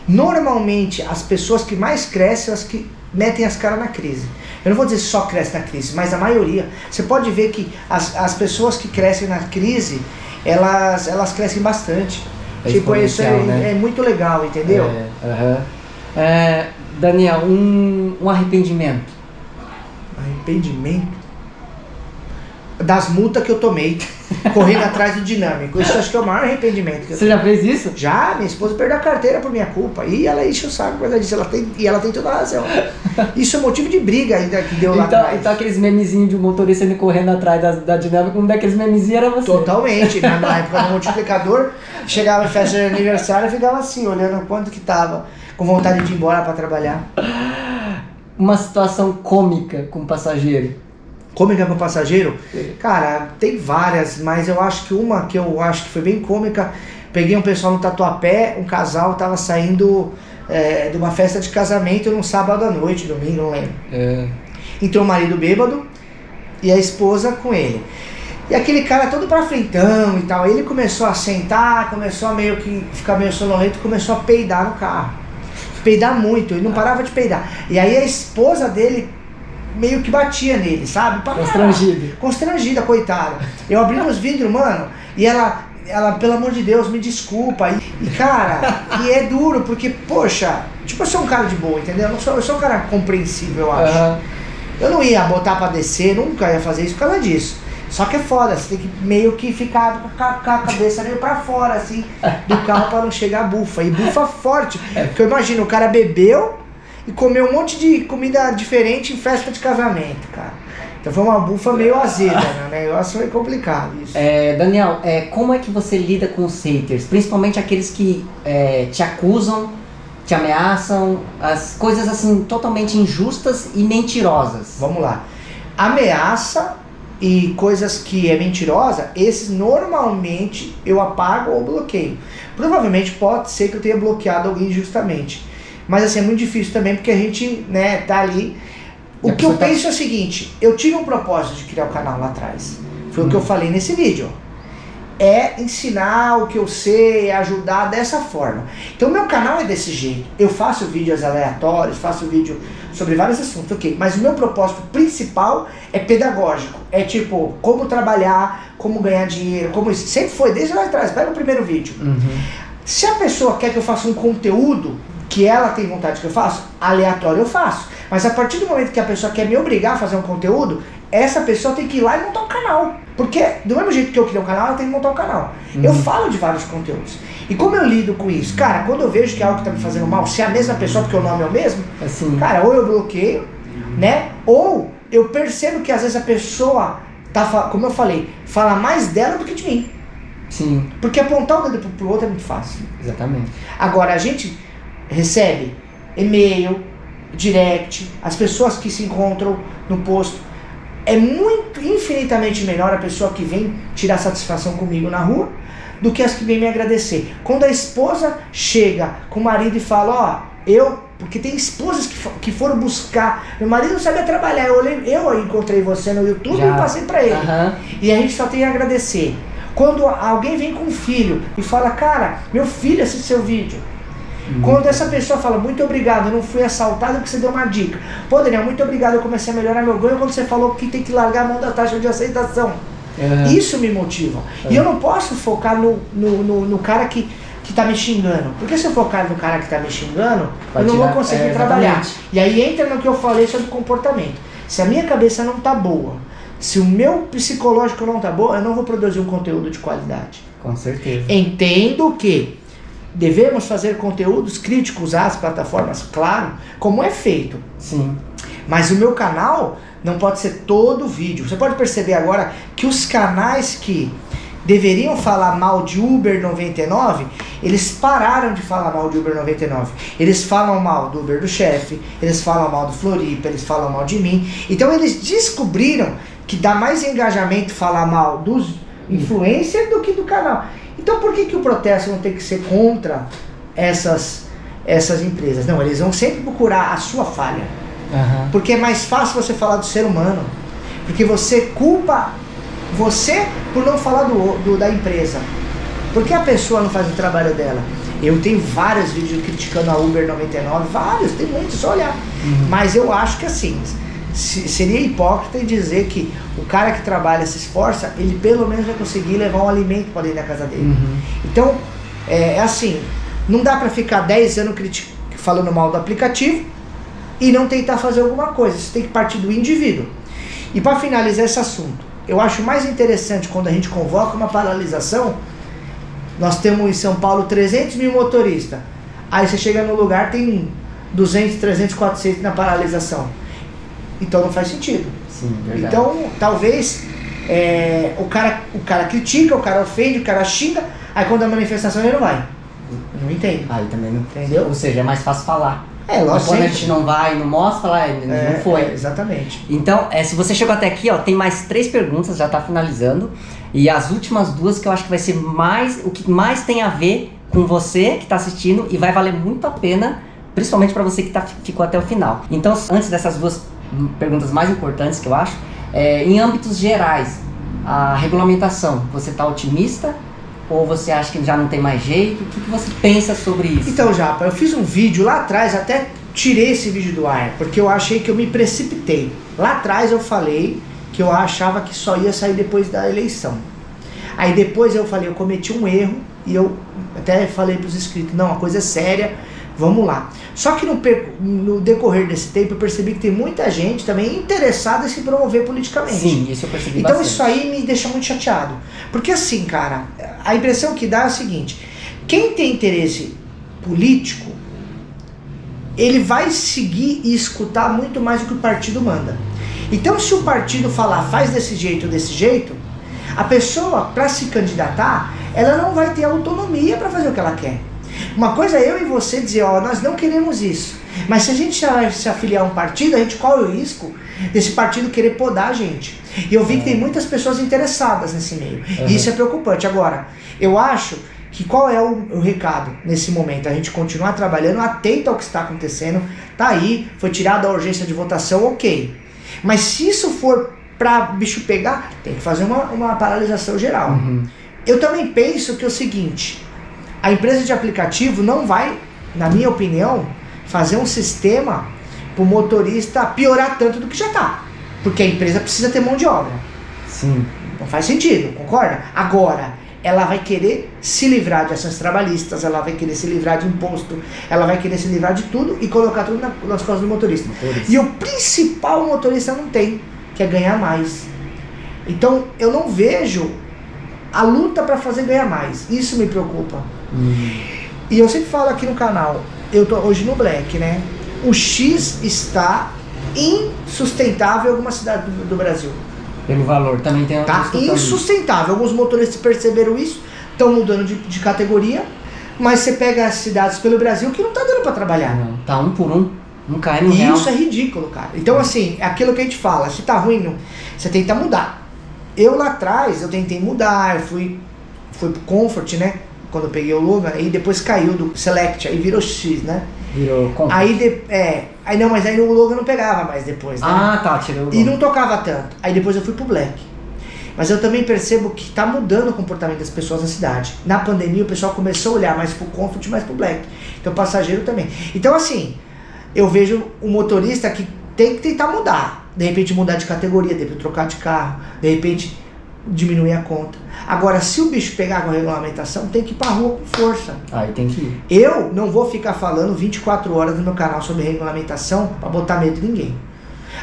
Normalmente as pessoas que mais crescem, as que metem as caras na crise. Eu não vou dizer só cresce na crise, mas a maioria. Você pode ver que as pessoas que crescem na crise, elas crescem bastante. Tipo, isso é muito legal, entendeu? Daniel, um arrependimento. Arrependimento? Das multas que eu tomei, correndo atrás do dinâmico. Isso acho que é o maior arrependimento que eu Você já fez isso? Já, minha esposa perdeu a carteira por minha culpa. E ela enche o saco, mas ela disse, ela tem toda a razão. Isso é motivo de briga ainda que deu lá atrás. Então aqueles memezinhos de um motorista me correndo atrás da dinâmica, um daqueles memezinhos era você. Totalmente. Na época do multiplicador, chegava em festa de aniversário e ficava assim, olhando quanto que tava, com vontade de ir embora pra trabalhar. Uma situação cômica com o passageiro. Cômica com o passageiro? Cara, tem várias, mas eu acho que uma que eu acho que foi bem cômica, peguei um pessoal no Tatuapé, um casal tava saindo de uma festa de casamento num sábado à noite, domingo, não lembro. Entrou o marido bêbado e a esposa com ele. E aquele cara todo pra frentão e tal, ele começou a sentar, começou a meio que ficar meio sonolento, começou a peidar no carro. Peidar muito, ele não parava de peidar. E aí a esposa dele meio que batia nele, sabe? Constrangida, coitada. Eu abri os vidros, mano, e ela, pelo amor de Deus, me desculpa. E cara, e é duro, porque, poxa, tipo, eu sou um cara de boa, entendeu? Eu sou um cara compreensível, eu acho. Eu não ia botar pra descer, nunca ia fazer isso por causa disso. Só que é foda, você tem que meio que ficar com a cabeça meio pra fora, assim, do carro pra não chegar a bufa. E bufa forte, porque eu imagino, o cara bebeu e comeu um monte de comida diferente em festa de casamento, cara. Então foi uma bufa meio azeda, né? O negócio foi complicado isso. Daniel, como é que você lida com os haters? Principalmente aqueles que te acusam, te ameaçam, as coisas assim totalmente injustas e mentirosas. Vamos lá. Ameaça e coisas que é mentirosa, esses normalmente eu apago ou bloqueio. Provavelmente pode ser que eu tenha bloqueado alguém injustamente. Mas assim, é muito difícil também, porque a gente, né, tá ali. O que eu penso é o seguinte, eu tive um propósito de criar o canal lá atrás. Foi o que eu falei nesse vídeo. é ensinar o que eu sei, é ajudar dessa forma. Então meu canal é desse jeito. Eu faço vídeos aleatórios, faço vídeo sobre vários assuntos, ok. Mas o meu propósito principal é pedagógico. É tipo, como trabalhar, como ganhar dinheiro, como isso. Sempre foi, desde lá atrás. Pega o primeiro vídeo. Se a pessoa quer que eu faça um conteúdo que ela tem vontade que eu faça, aleatório eu faço. Mas a partir do momento que a pessoa quer me obrigar a fazer um conteúdo, essa pessoa tem que ir lá e montar um canal. Porque do mesmo jeito que eu criei um canal, ela tem que montar um canal. Eu falo de vários conteúdos. E como eu lido com isso? Cara, quando eu vejo que é algo que tá me fazendo mal, se é a mesma pessoa, porque o nome é o mesmo, assim, cara, ou eu bloqueio, né? Ou eu percebo que às vezes a pessoa tá, como eu falei, fala mais dela do que de mim. Sim. Porque apontar o dedo pro outro é muito fácil. Exatamente. Agora, a gente recebe e-mail, direct, as pessoas que se encontram no posto. É muito, infinitamente melhor a pessoa que vem tirar satisfação comigo na rua do que as que vêm me agradecer. Quando a esposa chega com o marido e fala, porque tem esposas que foram buscar, meu marido não sabia trabalhar, eu encontrei você no YouTube e passei pra ele. E a gente só tem a agradecer. Quando alguém vem com um filho e fala, cara, meu filho assiste seu vídeo. Quando essa pessoa fala, muito obrigado, eu não fui assaltado porque você deu uma dica. Pô, Daniel, muito obrigado, eu comecei a melhorar meu ganho quando você falou que tem que largar a mão da taxa de aceitação. Isso me motiva. E eu não posso focar no cara que tá me xingando. Porque se eu focar no cara que tá me xingando, eu não vou conseguir trabalhar. E aí entra no que eu falei sobre comportamento. Se a minha cabeça não tá boa, se o meu psicológico não tá bom, eu não vou produzir um conteúdo de qualidade. Com certeza. Entendo que devemos fazer conteúdos críticos às plataformas, claro, como é feito. Sim. Mas o meu canal não pode ser todo vídeo. Você pode perceber agora que os canais que deveriam falar mal de Uber 99, eles pararam de falar mal de Uber 99. Eles falam mal do Uber do chefe, eles falam mal do Floripa, eles falam mal de mim. Então eles descobriram que dá mais engajamento falar mal dos influencers do que do canal. Então por que o protesto não tem que ser contra essas empresas? Não, eles vão sempre procurar a sua falha. Porque é mais fácil você falar do ser humano. Porque você culpa você por não falar da empresa. Por que a pessoa não faz o trabalho dela? Eu tenho vários vídeos criticando a Uber 99, vários, tem muitos, só olhar. Mas eu acho que assim, seria hipócrita em dizer que o cara que trabalha, se esforça, ele pelo menos vai conseguir levar um alimento para dentro da casa dele. Então, é assim, não dá para ficar 10 anos falando mal do aplicativo e não tentar fazer alguma coisa. Você tem que partir do indivíduo. E para finalizar esse assunto, eu acho mais interessante quando a gente convoca uma paralisação. Nós temos em São Paulo 300 mil motoristas. Aí você chega no lugar, tem 200, 300, 400 na paralisação. Então não faz sentido. Sim, verdade. Então, talvez o cara critica, o cara ofende, o cara xinga, aí quando a manifestação ele não vai. Eu não entendo. Aí também não. Entendeu? Ou seja, é mais fácil falar. Lógico. Quando a gente não vai, não mostra, não foi. Exatamente. Então, se você chegou até aqui, tem mais 3 perguntas, já tá finalizando. E as últimas 2 que eu acho que vai ser o que mais tem a ver com você que tá assistindo e vai valer muito a pena, principalmente para você que ficou até o final. Então, antes dessas 2 perguntas mais importantes que eu acho, em âmbitos gerais, a regulamentação, você tá otimista? Ou você acha que já não tem mais jeito? O que você pensa sobre isso? Então, Japa, eu fiz um vídeo lá atrás, até tirei esse vídeo do ar, porque eu achei que eu me precipitei. Lá atrás eu falei que eu achava que só ia sair depois da eleição. Aí depois eu falei, eu cometi um erro, e eu até falei para os inscritos, não, a coisa é séria, vamos lá. Só que no decorrer desse tempo eu percebi que tem muita gente também interessada em se promover politicamente. Sim, isso eu percebi então bastante. Isso aí me deixa muito chateado. Porque assim, cara, a impressão que dá é o seguinte, quem tem interesse político, ele vai seguir e escutar muito mais do que o partido manda. Então se o partido falar faz desse jeito, a pessoa, para se candidatar, ela não vai ter autonomia para fazer o que ela quer. Uma coisa é eu e você dizer, nós não queremos isso. Mas se a gente se afiliar a um partido, a gente corre o risco desse partido querer podar a gente. E eu vi que tem muitas pessoas interessadas nesse meio. E isso é preocupante. Agora, eu acho que qual é o recado nesse momento? A gente continuar trabalhando, atento ao que está acontecendo. Tá aí, foi tirada a urgência de votação, ok. Mas se isso for pra bicho pegar, tem que fazer uma paralisação geral. eu também penso que é o seguinte, a empresa de aplicativo não vai, na minha opinião, fazer um sistema para o motorista piorar tanto do que já está. Porque a empresa precisa ter mão de obra. Sim. Não faz sentido, concorda? Agora, ela vai querer se livrar de ações trabalhistas, ela vai querer se livrar de imposto, ela vai querer se livrar de tudo e colocar tudo nas costas do motorista. E o principal o motorista não tem, que é ganhar mais. Então, eu não vejo a luta para fazer ganhar mais. Isso me preocupa. E eu sempre falo aqui no canal, eu tô hoje no Black, né? O X está insustentável em algumas cidades do Brasil. Pelo valor, também tem Tá insustentável. Alguns motoristas perceberam isso, estão mudando de categoria, mas você pega as cidades pelo Brasil que não tá dando para trabalhar. Não, tá um por um, não cai no E real. isso é ridículo, cara. Então, assim, é aquilo que a gente fala, se tá ruim, não, você tenta mudar. Eu lá atrás, eu tentei mudar, eu fui pro Comfort, né? Quando eu peguei o Logan, aí depois caiu do Select, aí virou X, né? Virou Comfort. Aí não, mas aí o Logan não pegava mais depois, né? Ah, tá, tirou o Logan. E não tocava tanto. Aí depois eu fui pro Black. Mas eu também percebo que tá mudando o comportamento das pessoas na cidade. Na pandemia o pessoal começou a olhar mais pro Comfort, mais pro Black. Então o passageiro também. Então assim, eu vejo o motorista que tem que tentar mudar. De repente mudar de categoria, de repente trocar de carro, de repente diminuir a conta. Agora, se o bicho pegar com a regulamentação, tem que ir pra rua com força. Aí tem que ir. Eu não vou ficar falando 24 horas no meu canal sobre regulamentação pra botar medo de ninguém.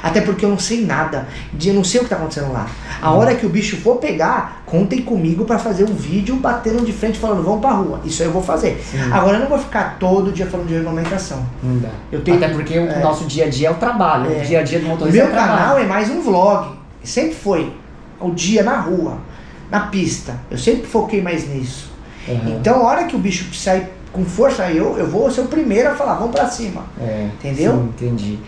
Até porque eu não sei nada, eu não sei o que tá acontecendo lá. A hora que o bicho for pegar, contem comigo pra fazer um vídeo batendo de frente falando, vamos pra rua. Isso aí eu vou fazer. Sim. Agora eu não vou ficar todo dia falando de regulamentação. Não dá. Eu tenho, Até porque o nosso dia a dia é o trabalho. O dia a dia do motorista meu é o trabalho. canal é mais um vlog. Sempre foi o dia na rua, na pista. Eu sempre foquei mais nisso. Então a hora que o bicho sair com força, eu vou ser o primeiro a falar, vamos pra cima. Entendeu? Sim, entendi.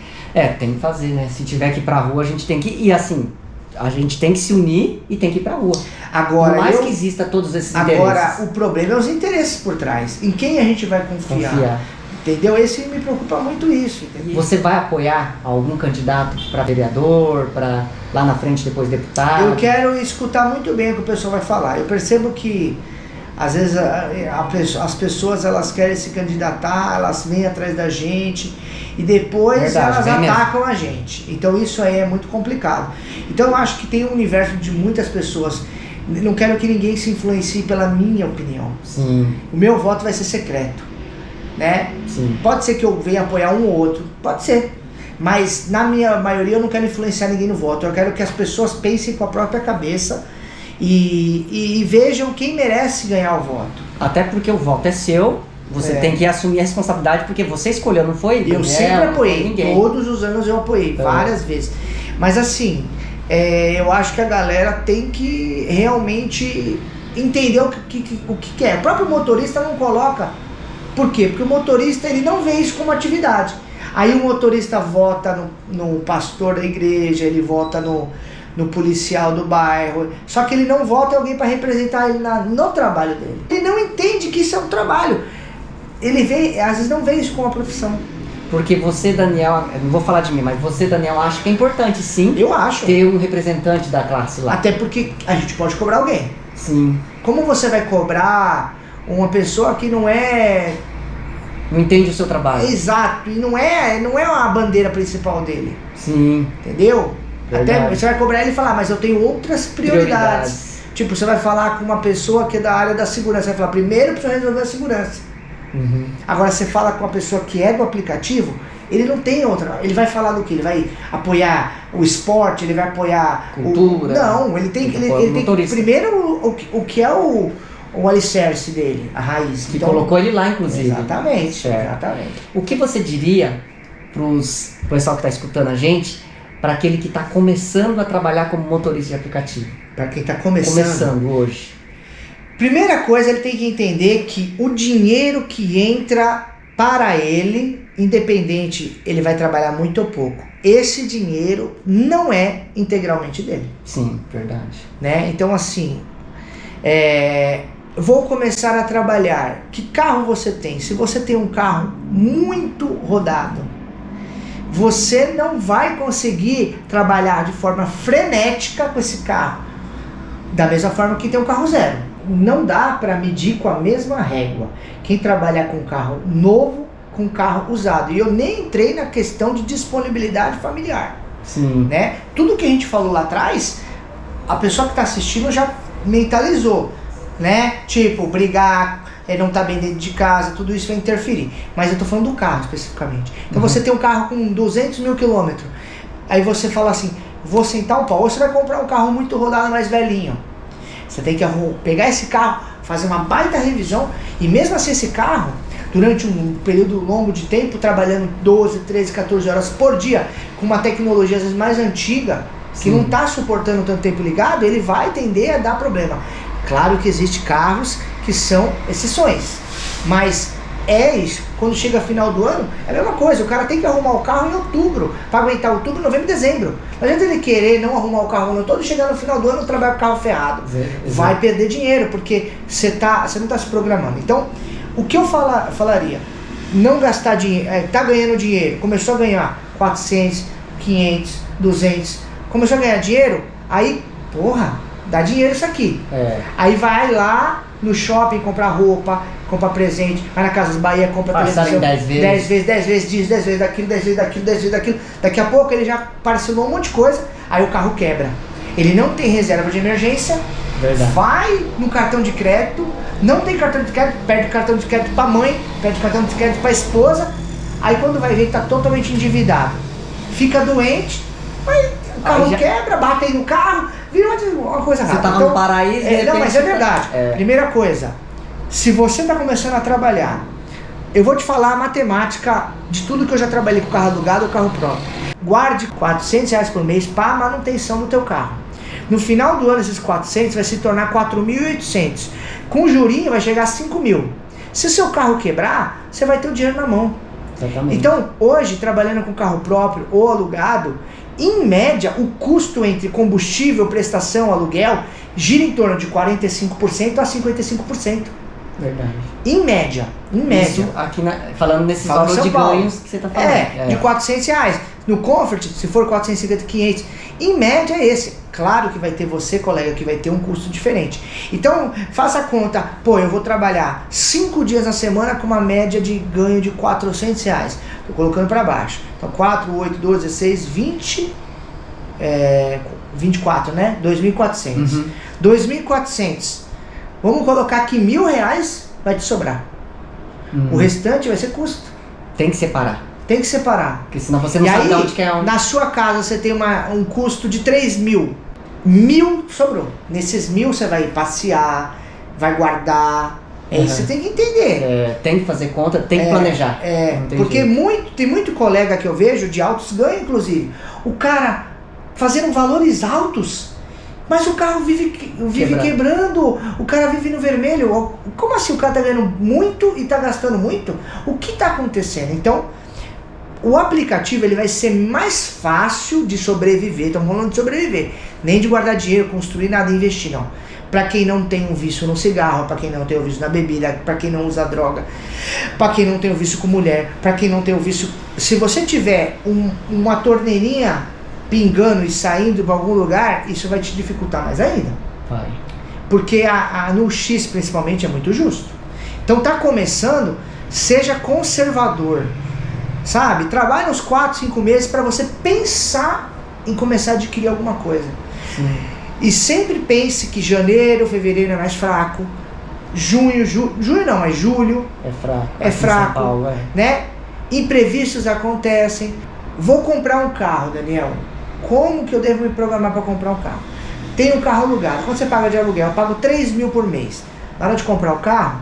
Tem que fazer, né? Se tiver que ir pra rua, a gente tem que ir. E assim, a gente tem que se unir e tem que ir pra rua. Agora, por mais que exista todos esses interesses. Agora, o problema é os interesses por trás. Em quem a gente vai confiar. Entendeu? Esse me preocupa muito isso. Entendeu? Você vai apoiar algum candidato para vereador, para lá na frente depois deputado? Eu quero escutar muito bem o que o pessoal vai falar. Eu percebo que às vezes as pessoas elas querem se candidatar, elas vêm atrás da gente e depois elas atacam a gente. Então isso aí é muito complicado. Então eu acho que tem um universo de muitas pessoas. Não quero que ninguém se influencie pela minha opinião. Sim. O meu voto vai ser secreto. Né? Sim. Pode ser que eu venha apoiar um ou outro, pode ser, mas na minha maioria eu não quero influenciar ninguém no voto. Eu quero que as pessoas pensem com a própria cabeça e vejam quem merece ganhar o voto. Até porque o voto é seu, você tem que assumir a responsabilidade porque você escolheu, não foi? Eu sempre apoiei, todos os anos eu apoiei, várias vezes, mas assim, eu acho que a galera tem que realmente entender o que quer. O próprio motorista não coloca. Por quê? Porque o motorista ele não vê isso como atividade. Aí o motorista vota no pastor da igreja, ele vota no policial do bairro, só que ele não vota em alguém para representar ele no trabalho dele. Ele não entende que isso é um trabalho. Ele vê, às vezes não vê isso como uma profissão. Porque você, Daniel, não vou falar de mim, mas você, Daniel, acha que é importante sim. Eu acho. Ter um representante da classe lá. Até porque a gente pode cobrar alguém. Sim. Como você vai cobrar uma pessoa que não entende o seu trabalho. Exato, e não é a bandeira principal dele. Sim. Entendeu? Verdade. Até você vai cobrar ele e falar, mas eu tenho outras prioridades. Tipo, você vai falar com uma pessoa que é da área da segurança, você vai falar, primeiro precisa resolver a segurança. Agora você fala com uma pessoa que é do aplicativo, ele não tem outra. Ele vai falar do que? Ele vai apoiar o esporte, ele vai apoiar cultura. Não, ele tem que primeiro o que é o alicerce dele, a raiz. Que então, colocou ele lá, inclusive. Exatamente, exatamente. O que você diria pro pessoal que está escutando a gente, para aquele que está começando a trabalhar como motorista de aplicativo? Para quem está começando hoje. Primeira coisa, ele tem que entender que o dinheiro que entra para ele, independente, ele vai trabalhar muito ou pouco. Esse dinheiro não é integralmente dele. Sim, verdade. Né? Então, assim, vou começar a trabalhar. Que carro você tem? Se você tem um carro muito rodado, você não vai conseguir trabalhar de forma frenética com esse carro. Da mesma forma que tem um carro zero. não dá para medir com a mesma régua quem trabalha com carro novo com carro usado. E eu nem entrei na questão de disponibilidade familiar. Sim. Né? Tudo que a gente falou lá atrás, a pessoa que está assistindo já mentalizou, né? Tipo, brigar, não tá bem dentro de casa, tudo isso vai interferir. Mas eu tô falando do carro especificamente. Então você tem um carro com 200 mil quilômetros, aí você fala assim, vou sentar um pau. Ou você vai comprar um carro muito rodado, mais velhinho. Você tem que pegar esse carro, fazer uma baita revisão, e mesmo assim esse carro, durante um período longo de tempo, trabalhando 12, 13, 14 horas por dia, com uma tecnologia às vezes mais antiga, que não está suportando tanto tempo ligado, ele vai tender a dar problema. Claro que existem carros que são exceções, mas é isso. Quando chega final do ano, é a mesma coisa. O cara tem que arrumar o carro em outubro, para aguentar outubro, novembro e dezembro. Não adianta ele querer não arrumar o carro o ano todo e chegar no final do ano e trabalhar com o carro ferrado. Vai perder dinheiro, porque você não está se programando. Então, o que eu falaria? Não gastar dinheiro, tá ganhando dinheiro, começou a ganhar 400, 500, 200, começou a ganhar dinheiro, aí, porra, dá dinheiro isso aqui. Aí vai lá no shopping comprar roupa, comprar presente, vai na Casas Bahia, compra televisão. 10 vezes disso, 10 vezes daquilo, 10 vezes daquilo, 10 vezes daquilo. Daqui a pouco ele já parcelou um monte de coisa, aí o carro quebra. Ele não tem reserva de emergência. Verdade. Vai no cartão de crédito, não tem cartão de crédito, perde cartão de crédito pra mãe, perde cartão de crédito pra esposa, aí quando vai ver tá totalmente endividado. Fica doente, aí o carro quebra, bate aí no carro, vira uma coisa rápida. Você tava no paraíso. Não, mas é verdade. Primeira coisa, se você tá começando a trabalhar, eu vou te falar a matemática de tudo que eu já trabalhei com carro alugado ou carro próprio. Guarde R$400 por mês para manutenção do teu carro. No final do ano, esses 400 vai se tornar 4.800. Com jurinho vai chegar a 5.000. Se o seu carro quebrar, você vai ter o dinheiro na mão. Exatamente. Então, hoje, trabalhando com carro próprio ou alugado, em média, o custo entre combustível, prestação, aluguel, gira em torno de 45% a 55%. Verdade. Em média. Isso aqui falando nesses valores de ganhos que você está falando. De R$400. No Comfort, se for 450, 500, em média é esse. Claro que vai ter você, colega, que vai ter um custo diferente. Então, faça a conta. Pô, eu vou trabalhar 5 dias na semana com uma média de ganho de R$400. Estou colocando para baixo. Então, 4, 8, 12, 16, 20... 24, né? 2.400. 2.400. Vamos colocar que R$1.000 vai te sobrar. O restante vai ser custo. Tem que separar. Tem que separar. Porque senão você não sabe de onde que é onde. Na sua casa você tem um custo de 3.000. 1.000 sobrou. Nesses 1.000 você vai passear, vai guardar. Isso você tem que entender. Tem que fazer conta, tem que planejar. Porque tem muito colega que eu vejo de altos ganhos, inclusive. O cara fazendo valores altos, mas o carro vive quebrando, o cara vive no vermelho. Como assim o cara tá ganhando muito e tá gastando muito? O que tá acontecendo? Então, o aplicativo ele vai ser mais fácil de sobreviver. Estamos falando de sobreviver, nem de guardar dinheiro, construir nada, investir não. Para quem não tem um vício no cigarro, para quem não tem um vício na bebida, para quem não usa droga, para quem não tem um vício com mulher, para quem não tem um vício... Se você tiver uma torneirinha pingando e saindo para algum lugar, isso vai te dificultar mais ainda. Vai. Porque no X principalmente é muito justo. Então tá começando, seja conservador. Sabe? Trabalhe uns 4, 5 meses para você pensar em começar a adquirir alguma coisa. Sim. E sempre pense que janeiro, fevereiro é mais fraco. Junho não, mas julho é fraco. São Paulo, né? Imprevistos acontecem. Vou comprar um carro, Daniel. Como que eu devo me programar para comprar um carro? Tem um carro alugado. Quando você paga de aluguel, eu pago 3.000 por mês. Na hora de comprar o carro,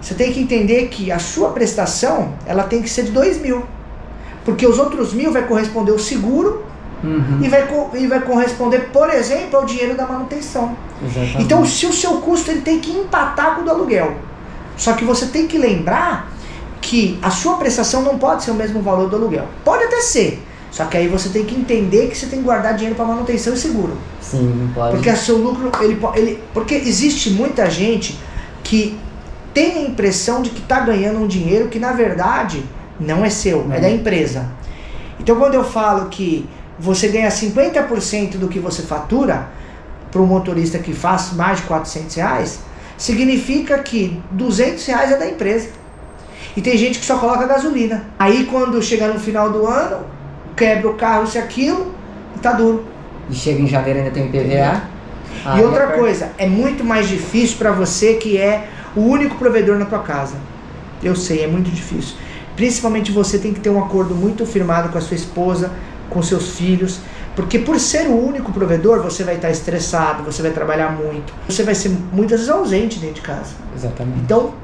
você tem que entender que a sua prestação ela tem que ser de 2.000. Porque os outros 1.000 vai corresponder ao seguro e vai corresponder, por exemplo, ao dinheiro da manutenção. Exatamente. Então, se o seu custo ele tem que empatar com o do aluguel. Só que você tem que lembrar que a sua prestação não pode ser o mesmo valor do aluguel. Pode até ser. Só que aí você tem que entender que você tem que guardar dinheiro para manutenção e seguro. Sim, não pode. Porque o seu lucro, porque existe muita gente que tem a impressão de que está ganhando um dinheiro que na verdade não é seu, é da empresa. Então quando eu falo que você ganha 50% do que você fatura para um motorista que faz mais de R$400, significa que R$200 é da empresa. E tem gente que só coloca gasolina. Aí quando chega no final do ano, quebra o carro, isso e aquilo, e tá duro. E chega em janeiro ainda tem o IPVA. E outra coisa, é muito mais difícil para você que é o único provedor na tua casa. Eu sei, é muito difícil. Principalmente você tem que ter um acordo muito firmado com a sua esposa, com seus filhos, porque por ser o único provedor, você vai estar estressado, você vai trabalhar muito, você vai ser muitas vezes ausente dentro de casa. Exatamente. Então,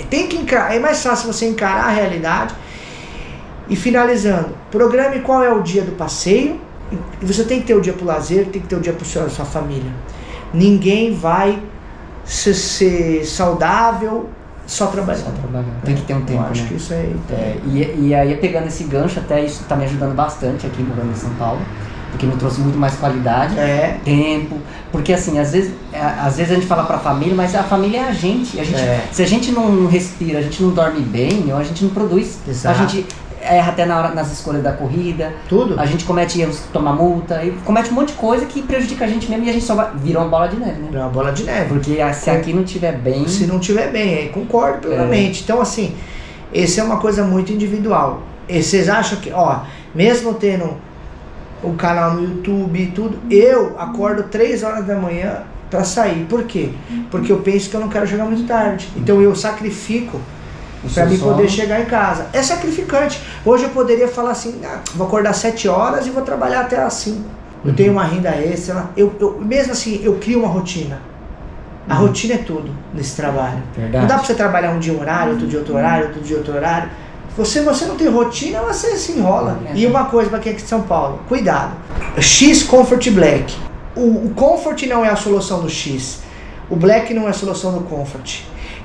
tem que encarar, é mais fácil você encarar a realidade. E finalizando, programe qual é o dia do passeio, e você tem que ter o dia para o lazer, tem que ter o dia para sua família. Ninguém vai ser saudável só trabalhando. Tem que ter um tempo, eu acho que isso aí. E aí, pegando esse gancho, até isso está me ajudando bastante aqui morando em São Paulo, porque me trouxe muito mais qualidade, tempo. Porque assim, às vezes a gente fala pra família, mas a família é a gente. Se a gente não respira, a gente não dorme bem, a gente não produz. Exato. A gente erra até nas escolhas da corrida. Tudo. A gente comete erros, toma multa, e comete um monte de coisa que prejudica a gente mesmo, e a gente só virou uma bola de neve, né? Virou uma bola de neve. Porque se aqui não estiver bem... Se não estiver bem, aí concordo plenamente. Então assim, esse é uma coisa muito individual. E vocês acham que, mesmo tendo um canal no YouTube e tudo, eu acordo 3 horas da manhã pra sair. Por quê? Porque eu penso que eu não quero chegar muito tarde. Então eu sacrifico para mim poder chegar em casa. É sacrificante. Hoje eu poderia falar assim, vou acordar 7 horas e vou trabalhar até às 5. Eu tenho uma renda extra. Mesmo assim, eu crio uma rotina. A rotina é tudo nesse trabalho. Verdade. Não dá para você trabalhar um dia um horário, outro dia outro horário, outro dia outro horário. Você não tem rotina, você se enrola. E uma coisa para quem é aqui de São Paulo, cuidado. X Comfort Black. O Comfort não é a solução do X. O Black não é a solução do Comfort.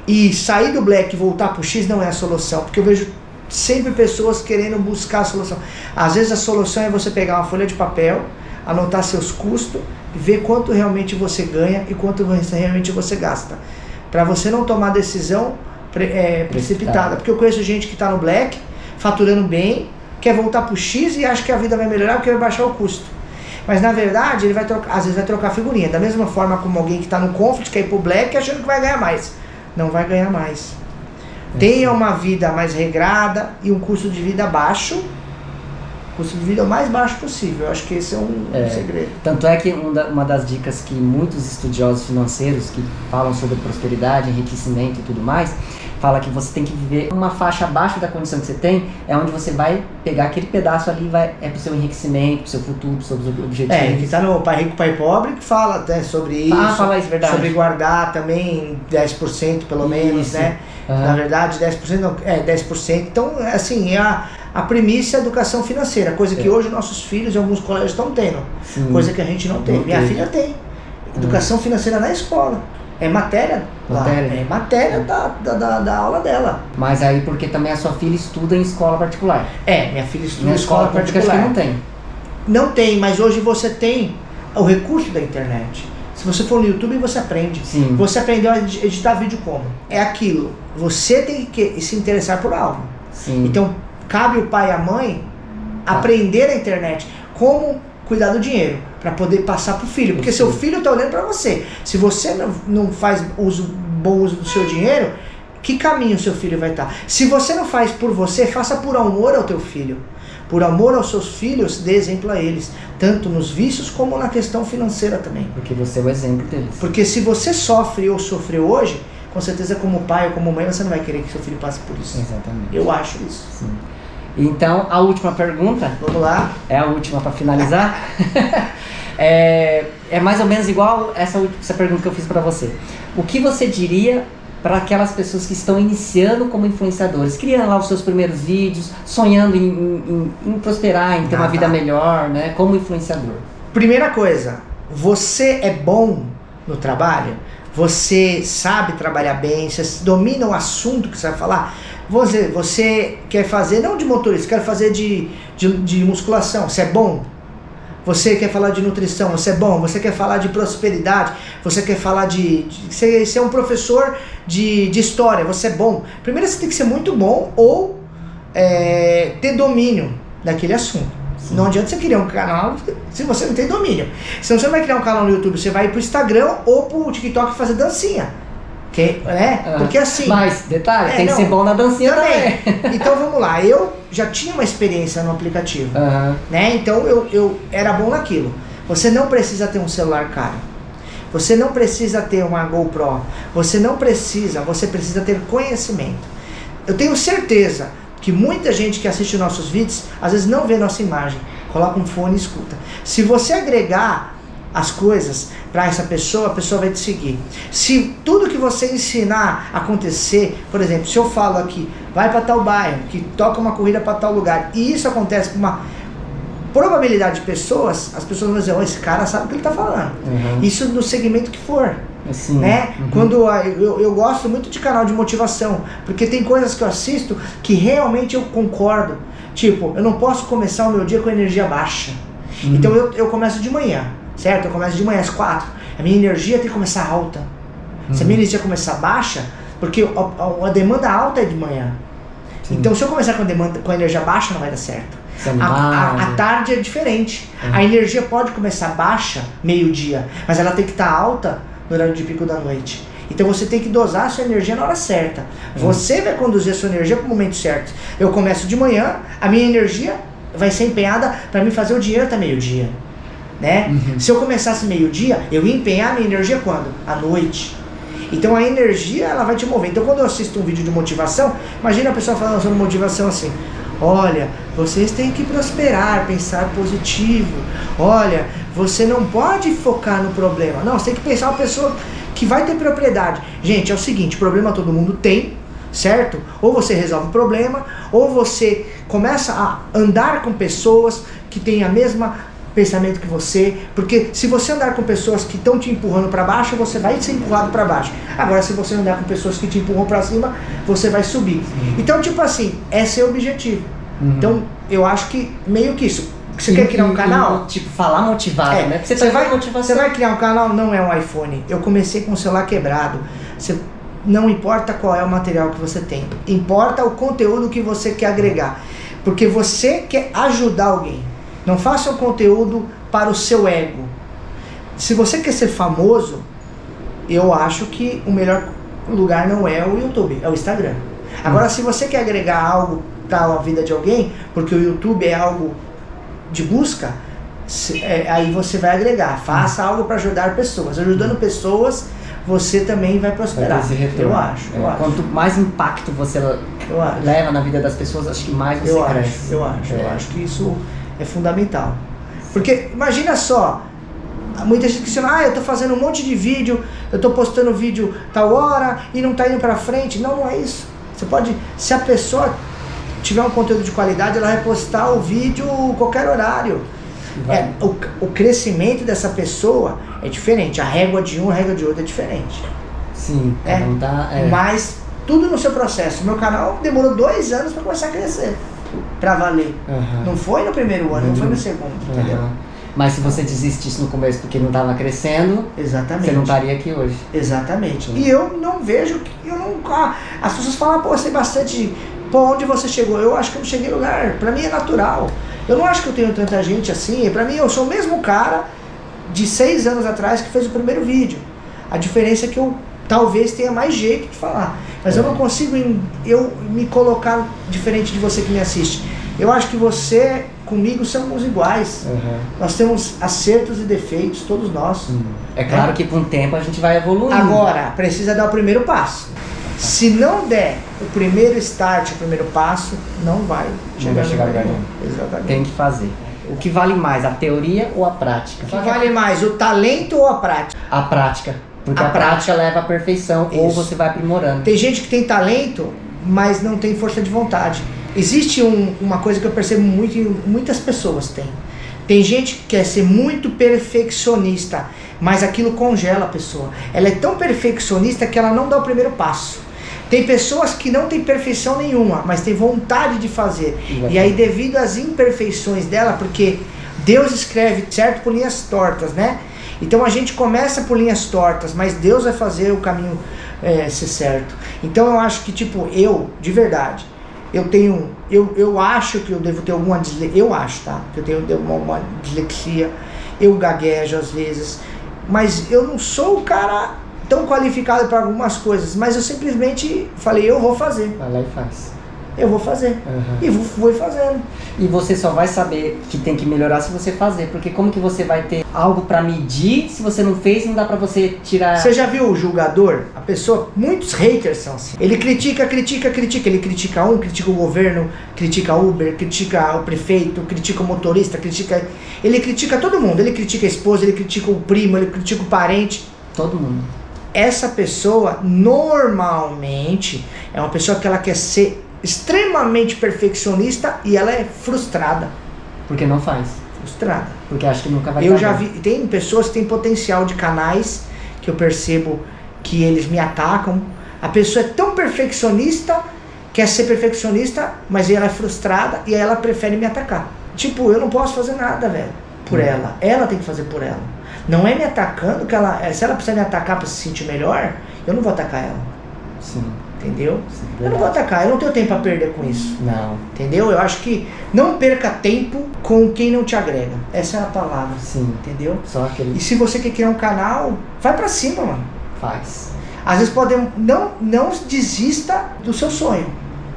E sair do Black e voltar pro X não é a solução, porque eu vejo sempre pessoas querendo buscar a solução. Às vezes a solução é você pegar uma folha de papel, anotar seus custos, ver quanto realmente você ganha e quanto realmente você gasta. Para você não tomar decisão precipitada. Porque eu conheço gente que está no Black, faturando bem, quer voltar pro X e acha que a vida vai melhorar porque vai baixar o custo. Mas na verdade, ele vai trocar, às vezes vai trocar figurinha. Da mesma forma como alguém que está no Comfort quer ir pro Black achando que vai ganhar mais. Não vai ganhar mais. Tenha uma vida mais regrada e um custo de vida baixo. Custo de vida o mais baixo possível. Eu acho que esse é um segredo. Tanto é que uma das dicas que muitos estudiosos financeiros que falam sobre prosperidade, enriquecimento e tudo mais, fala que você tem que viver uma faixa abaixo da condição que você tem, é onde você vai pegar aquele pedaço ali, pro seu enriquecimento, pro seu futuro, pros seus objetivos. Que tá no Pai Rico, Pai Pobre, que fala até sobre isso. Fala isso, verdade. Sobre guardar também 10% pelo menos, né? Na verdade, 10% não, 10%. Então, assim, é a premissa é a educação financeira, coisa que hoje nossos filhos em alguns colégios estão tendo. Sim. Coisa que a gente não tem. Minha filha tem. Educação financeira na escola. É matéria lá. É matéria da aula dela. Mas aí porque também a sua filha estuda em escola particular. Minha filha estuda em escola particular. Acho que não tem. Não tem, mas hoje você tem o recurso da internet. Se você for no YouTube, você aprende. Sim. Você aprendeu a editar vídeo como? É aquilo. Você tem que se interessar por algo. Sim. Então, cabe o pai e a mãe aprender a internet. Como cuidar do dinheiro, para poder passar pro filho. Porque seu filho tá olhando para você. Se você não faz bom uso do seu dinheiro, que caminho seu filho vai estar? Se você não faz por você, faça por amor ao teu filho. Por amor aos seus filhos, dê exemplo a eles. Tanto nos vícios como na questão financeira também. Porque você é o exemplo deles. Porque se você sofre ou sofreu hoje, com certeza como pai ou como mãe, você não vai querer que seu filho passe por isso. Exatamente. Eu acho isso. Sim. Então, a última pergunta. Vamos lá. É a última para finalizar. é mais ou menos igual essa pergunta que eu fiz para você. O que você diria para aquelas pessoas que estão iniciando como influenciadores, criando lá os seus primeiros vídeos, sonhando em prosperar, em ter uma vida melhor, né, como influenciador? Primeira coisa, você é bom no trabalho? Você sabe trabalhar bem? Você domina o assunto que você vai falar? Você quer fazer, não de motorista, quer fazer de musculação, você é bom? Você quer falar de nutrição, você é bom? Você quer falar de prosperidade? Você quer falar você é um professor de história, você é bom? Primeiro você tem que ser muito bom ou ter domínio daquele assunto. Sim. Não adianta você criar um canal se você não tem domínio. Senão você não vai criar um canal no YouTube, você vai ir pro Instagram ou pro TikTok fazer dancinha. Né? Porque assim... Mas, detalhe, tem que ser bom na dancinha também. Então vamos lá, eu já tinha uma experiência no aplicativo, né? Então eu era bom naquilo. Você não precisa ter um celular caro. Você não precisa ter uma GoPro. Você precisa ter conhecimento. Eu tenho certeza que muita gente que assiste nossos vídeos, às vezes não vê nossa imagem, coloca um fone e escuta. Se você agregar as coisas para essa pessoa, a pessoa vai te seguir. Se tudo que você ensinar acontecer, por exemplo, se eu falo aqui, vai para tal bairro, que toca uma corrida para tal lugar, e isso acontece com uma probabilidade de pessoas, as pessoas vão dizer, oh, esse cara sabe o que ele está falando. Isso no segmento que for. Assim, né? Quando eu gosto muito de canal de motivação, porque tem coisas que eu assisto que realmente eu concordo. Tipo, eu não posso começar o meu dia com energia baixa. Então eu começo de manhã, certo? Eu começo de manhã às 4. A minha energia tem que começar alta. Se a minha energia começar baixa, porque a demanda alta é de manhã. Sim. Então se eu começar com a energia baixa, não vai dar certo. A tarde é diferente. A energia pode começar baixa, meio-dia, mas ela tem que estar alta no horário de pico da noite. Então você tem que dosar a sua energia na hora certa. Você vai conduzir a sua energia para o momento certo. Eu começo de manhã, a minha energia vai ser empenhada para mim fazer o dinheiro até meio-dia, né? Se eu começasse meio-dia, eu ia empenhar a minha energia quando? À noite. Então a energia, ela vai te mover. Então quando eu assisto um vídeo de motivação, imagina a pessoa falando sobre motivação assim: olha, vocês têm que prosperar, pensar positivo. Olha, você não pode focar no problema. Não, você tem que pensar uma pessoa que vai ter propriedade. Gente, é o seguinte, problema todo mundo tem, certo? Ou você resolve o problema, ou você começa a andar com pessoas que têm a mesma pensamento que você, porque se você andar com pessoas que estão te empurrando para baixo, você vai ser empurrado para baixo. Agora, se você andar com pessoas que te empurram para cima, você vai subir. Então, tipo assim, esse é o objetivo. Então, eu acho que meio que isso. Você quer criar um canal? Tipo, falar motivado, né? Porque você vai criar um canal, não é um iPhone. Eu comecei com o celular quebrado. Não importa qual é o material que você tem. Importa o conteúdo que você quer agregar. Porque você quer ajudar alguém. Não faça um conteúdo para o seu ego. Se você quer ser famoso, eu acho que o melhor lugar não é o YouTube, é o Instagram. Agora, se você quer agregar algo para a vida de alguém, porque o YouTube é algo de busca, aí você vai agregar. Faça algo para ajudar pessoas. Ajudando pessoas, você também vai prosperar. Eu acho. Quanto mais impacto você leva na vida das pessoas, acho que mais você cresce. Eu acho que isso é fundamental. Porque imagina só, muita gente que fala, eu tô fazendo um monte de vídeo, eu tô postando vídeo tal hora e não tá indo pra frente. Não é isso. Você pode, se a pessoa tiver um conteúdo de qualidade, ela vai postar o vídeo qualquer horário. O crescimento dessa pessoa é diferente. A régua de um, a régua de outro é diferente. Sim, mas tudo no seu processo. Meu canal demorou 2 anos para começar a crescer, para valer. Não foi no primeiro ano, não foi no segundo, entendeu? Mas se você desistisse no começo porque não estava crescendo, você não estaria aqui hoje. Exatamente. E eu não vejo, as pessoas falam, pô, sei bastante, pô, onde você chegou? Eu acho que eu não cheguei em lugar, pra mim é natural. Eu não acho que eu tenho tanta gente assim, pra mim eu sou o mesmo cara de 6 anos atrás que fez o primeiro vídeo. A diferença é que eu talvez tenha mais jeito de falar, mas eu não consigo me colocar diferente de você que me assiste. Eu acho que você, comigo, somos iguais. Nós temos acertos e defeitos, todos nós. É claro que com o tempo a gente vai evoluindo. Agora, precisa dar o primeiro passo. Se não der o primeiro start, o primeiro passo, não vai chegar a lugar nenhum. Exatamente. Tem que fazer. O que vale mais, a teoria ou a prática? O que vale mais, o talento ou a prática? A prática. Porque a prática leva à perfeição. Isso. Ou você vai aprimorando. Tem gente que tem talento, mas não tem força de vontade. Existe uma coisa que eu percebo muito e muitas pessoas têm. Tem gente que quer ser muito perfeccionista, mas aquilo congela a pessoa. Ela é tão perfeccionista que ela não dá o primeiro passo. Tem pessoas que não têm perfeição nenhuma, mas têm vontade de fazer. E aí, devido às imperfeições dela, porque Deus escreve certo por linhas tortas, né? Então a gente começa por linhas tortas, mas Deus vai fazer o caminho ser certo. Então eu acho que, de verdade, eu acho que eu devo ter alguma dislexia, eu acho, tá? Que eu tenho uma dislexia, eu gaguejo às vezes, mas eu não sou o cara tão qualificado para algumas coisas, mas eu simplesmente falei, eu vou fazer. Vai lá e faz. Eu vou fazer. E vou fazendo. E você só vai saber que tem que melhorar se você fazer, porque como que você vai ter algo pra medir se você não fez, não dá pra você tirar... Você já viu o julgador? A pessoa, muitos haters são assim. Ele critica. Ele critica critica o governo, critica o Uber, critica o prefeito, critica o motorista, ele critica todo mundo. Ele critica a esposa, ele critica o primo, ele critica o parente. Todo mundo. Essa pessoa, normalmente, é uma pessoa que ela quer ser extremamente perfeccionista e ela é frustrada. Porque não faz. Frustrada. Porque acha que nunca vai Eu dar já bom. vi, tem pessoas que têm potencial de canais que eu percebo que eles me atacam. A pessoa é tão perfeccionista, quer ser perfeccionista, mas ela é frustrada e aí ela prefere me atacar. Tipo, eu não posso fazer nada, velho, por ela. Ela tem que fazer por ela. Não é me atacando que ela... Se ela precisa me atacar pra se sentir melhor, eu não vou atacar ela. Sim. Entendeu? Sim, eu não vou atacar, eu não tenho tempo a perder com isso. Não. Entendeu? Eu acho que não perca tempo com quem não te agrega. Essa é a palavra. Sim. Entendeu? Só aquele... E se você quer criar um canal, vai pra cima, mano. Faz. Às vezes não desista do seu sonho.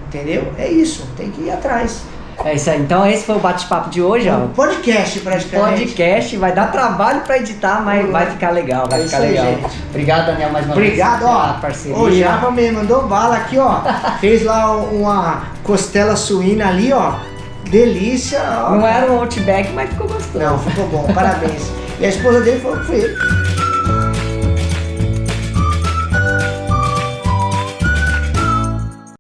Entendeu? É isso, tem que ir atrás. É isso aí. Então esse foi o bate-papo de hoje, ó. Um podcast praticamente. Podcast, vai dar trabalho pra editar, mas vai ficar legal, vai ficar legal. Gente. Obrigado, Daniel, mais uma vez. Obrigado, ó. Parceria. O Java me mandou bala aqui, ó. Fez lá uma costela suína ali, ó. Delícia. Ó. Não era um Outback, mas ficou gostoso. Não, ficou bom, parabéns. E a esposa dele falou que foi ele.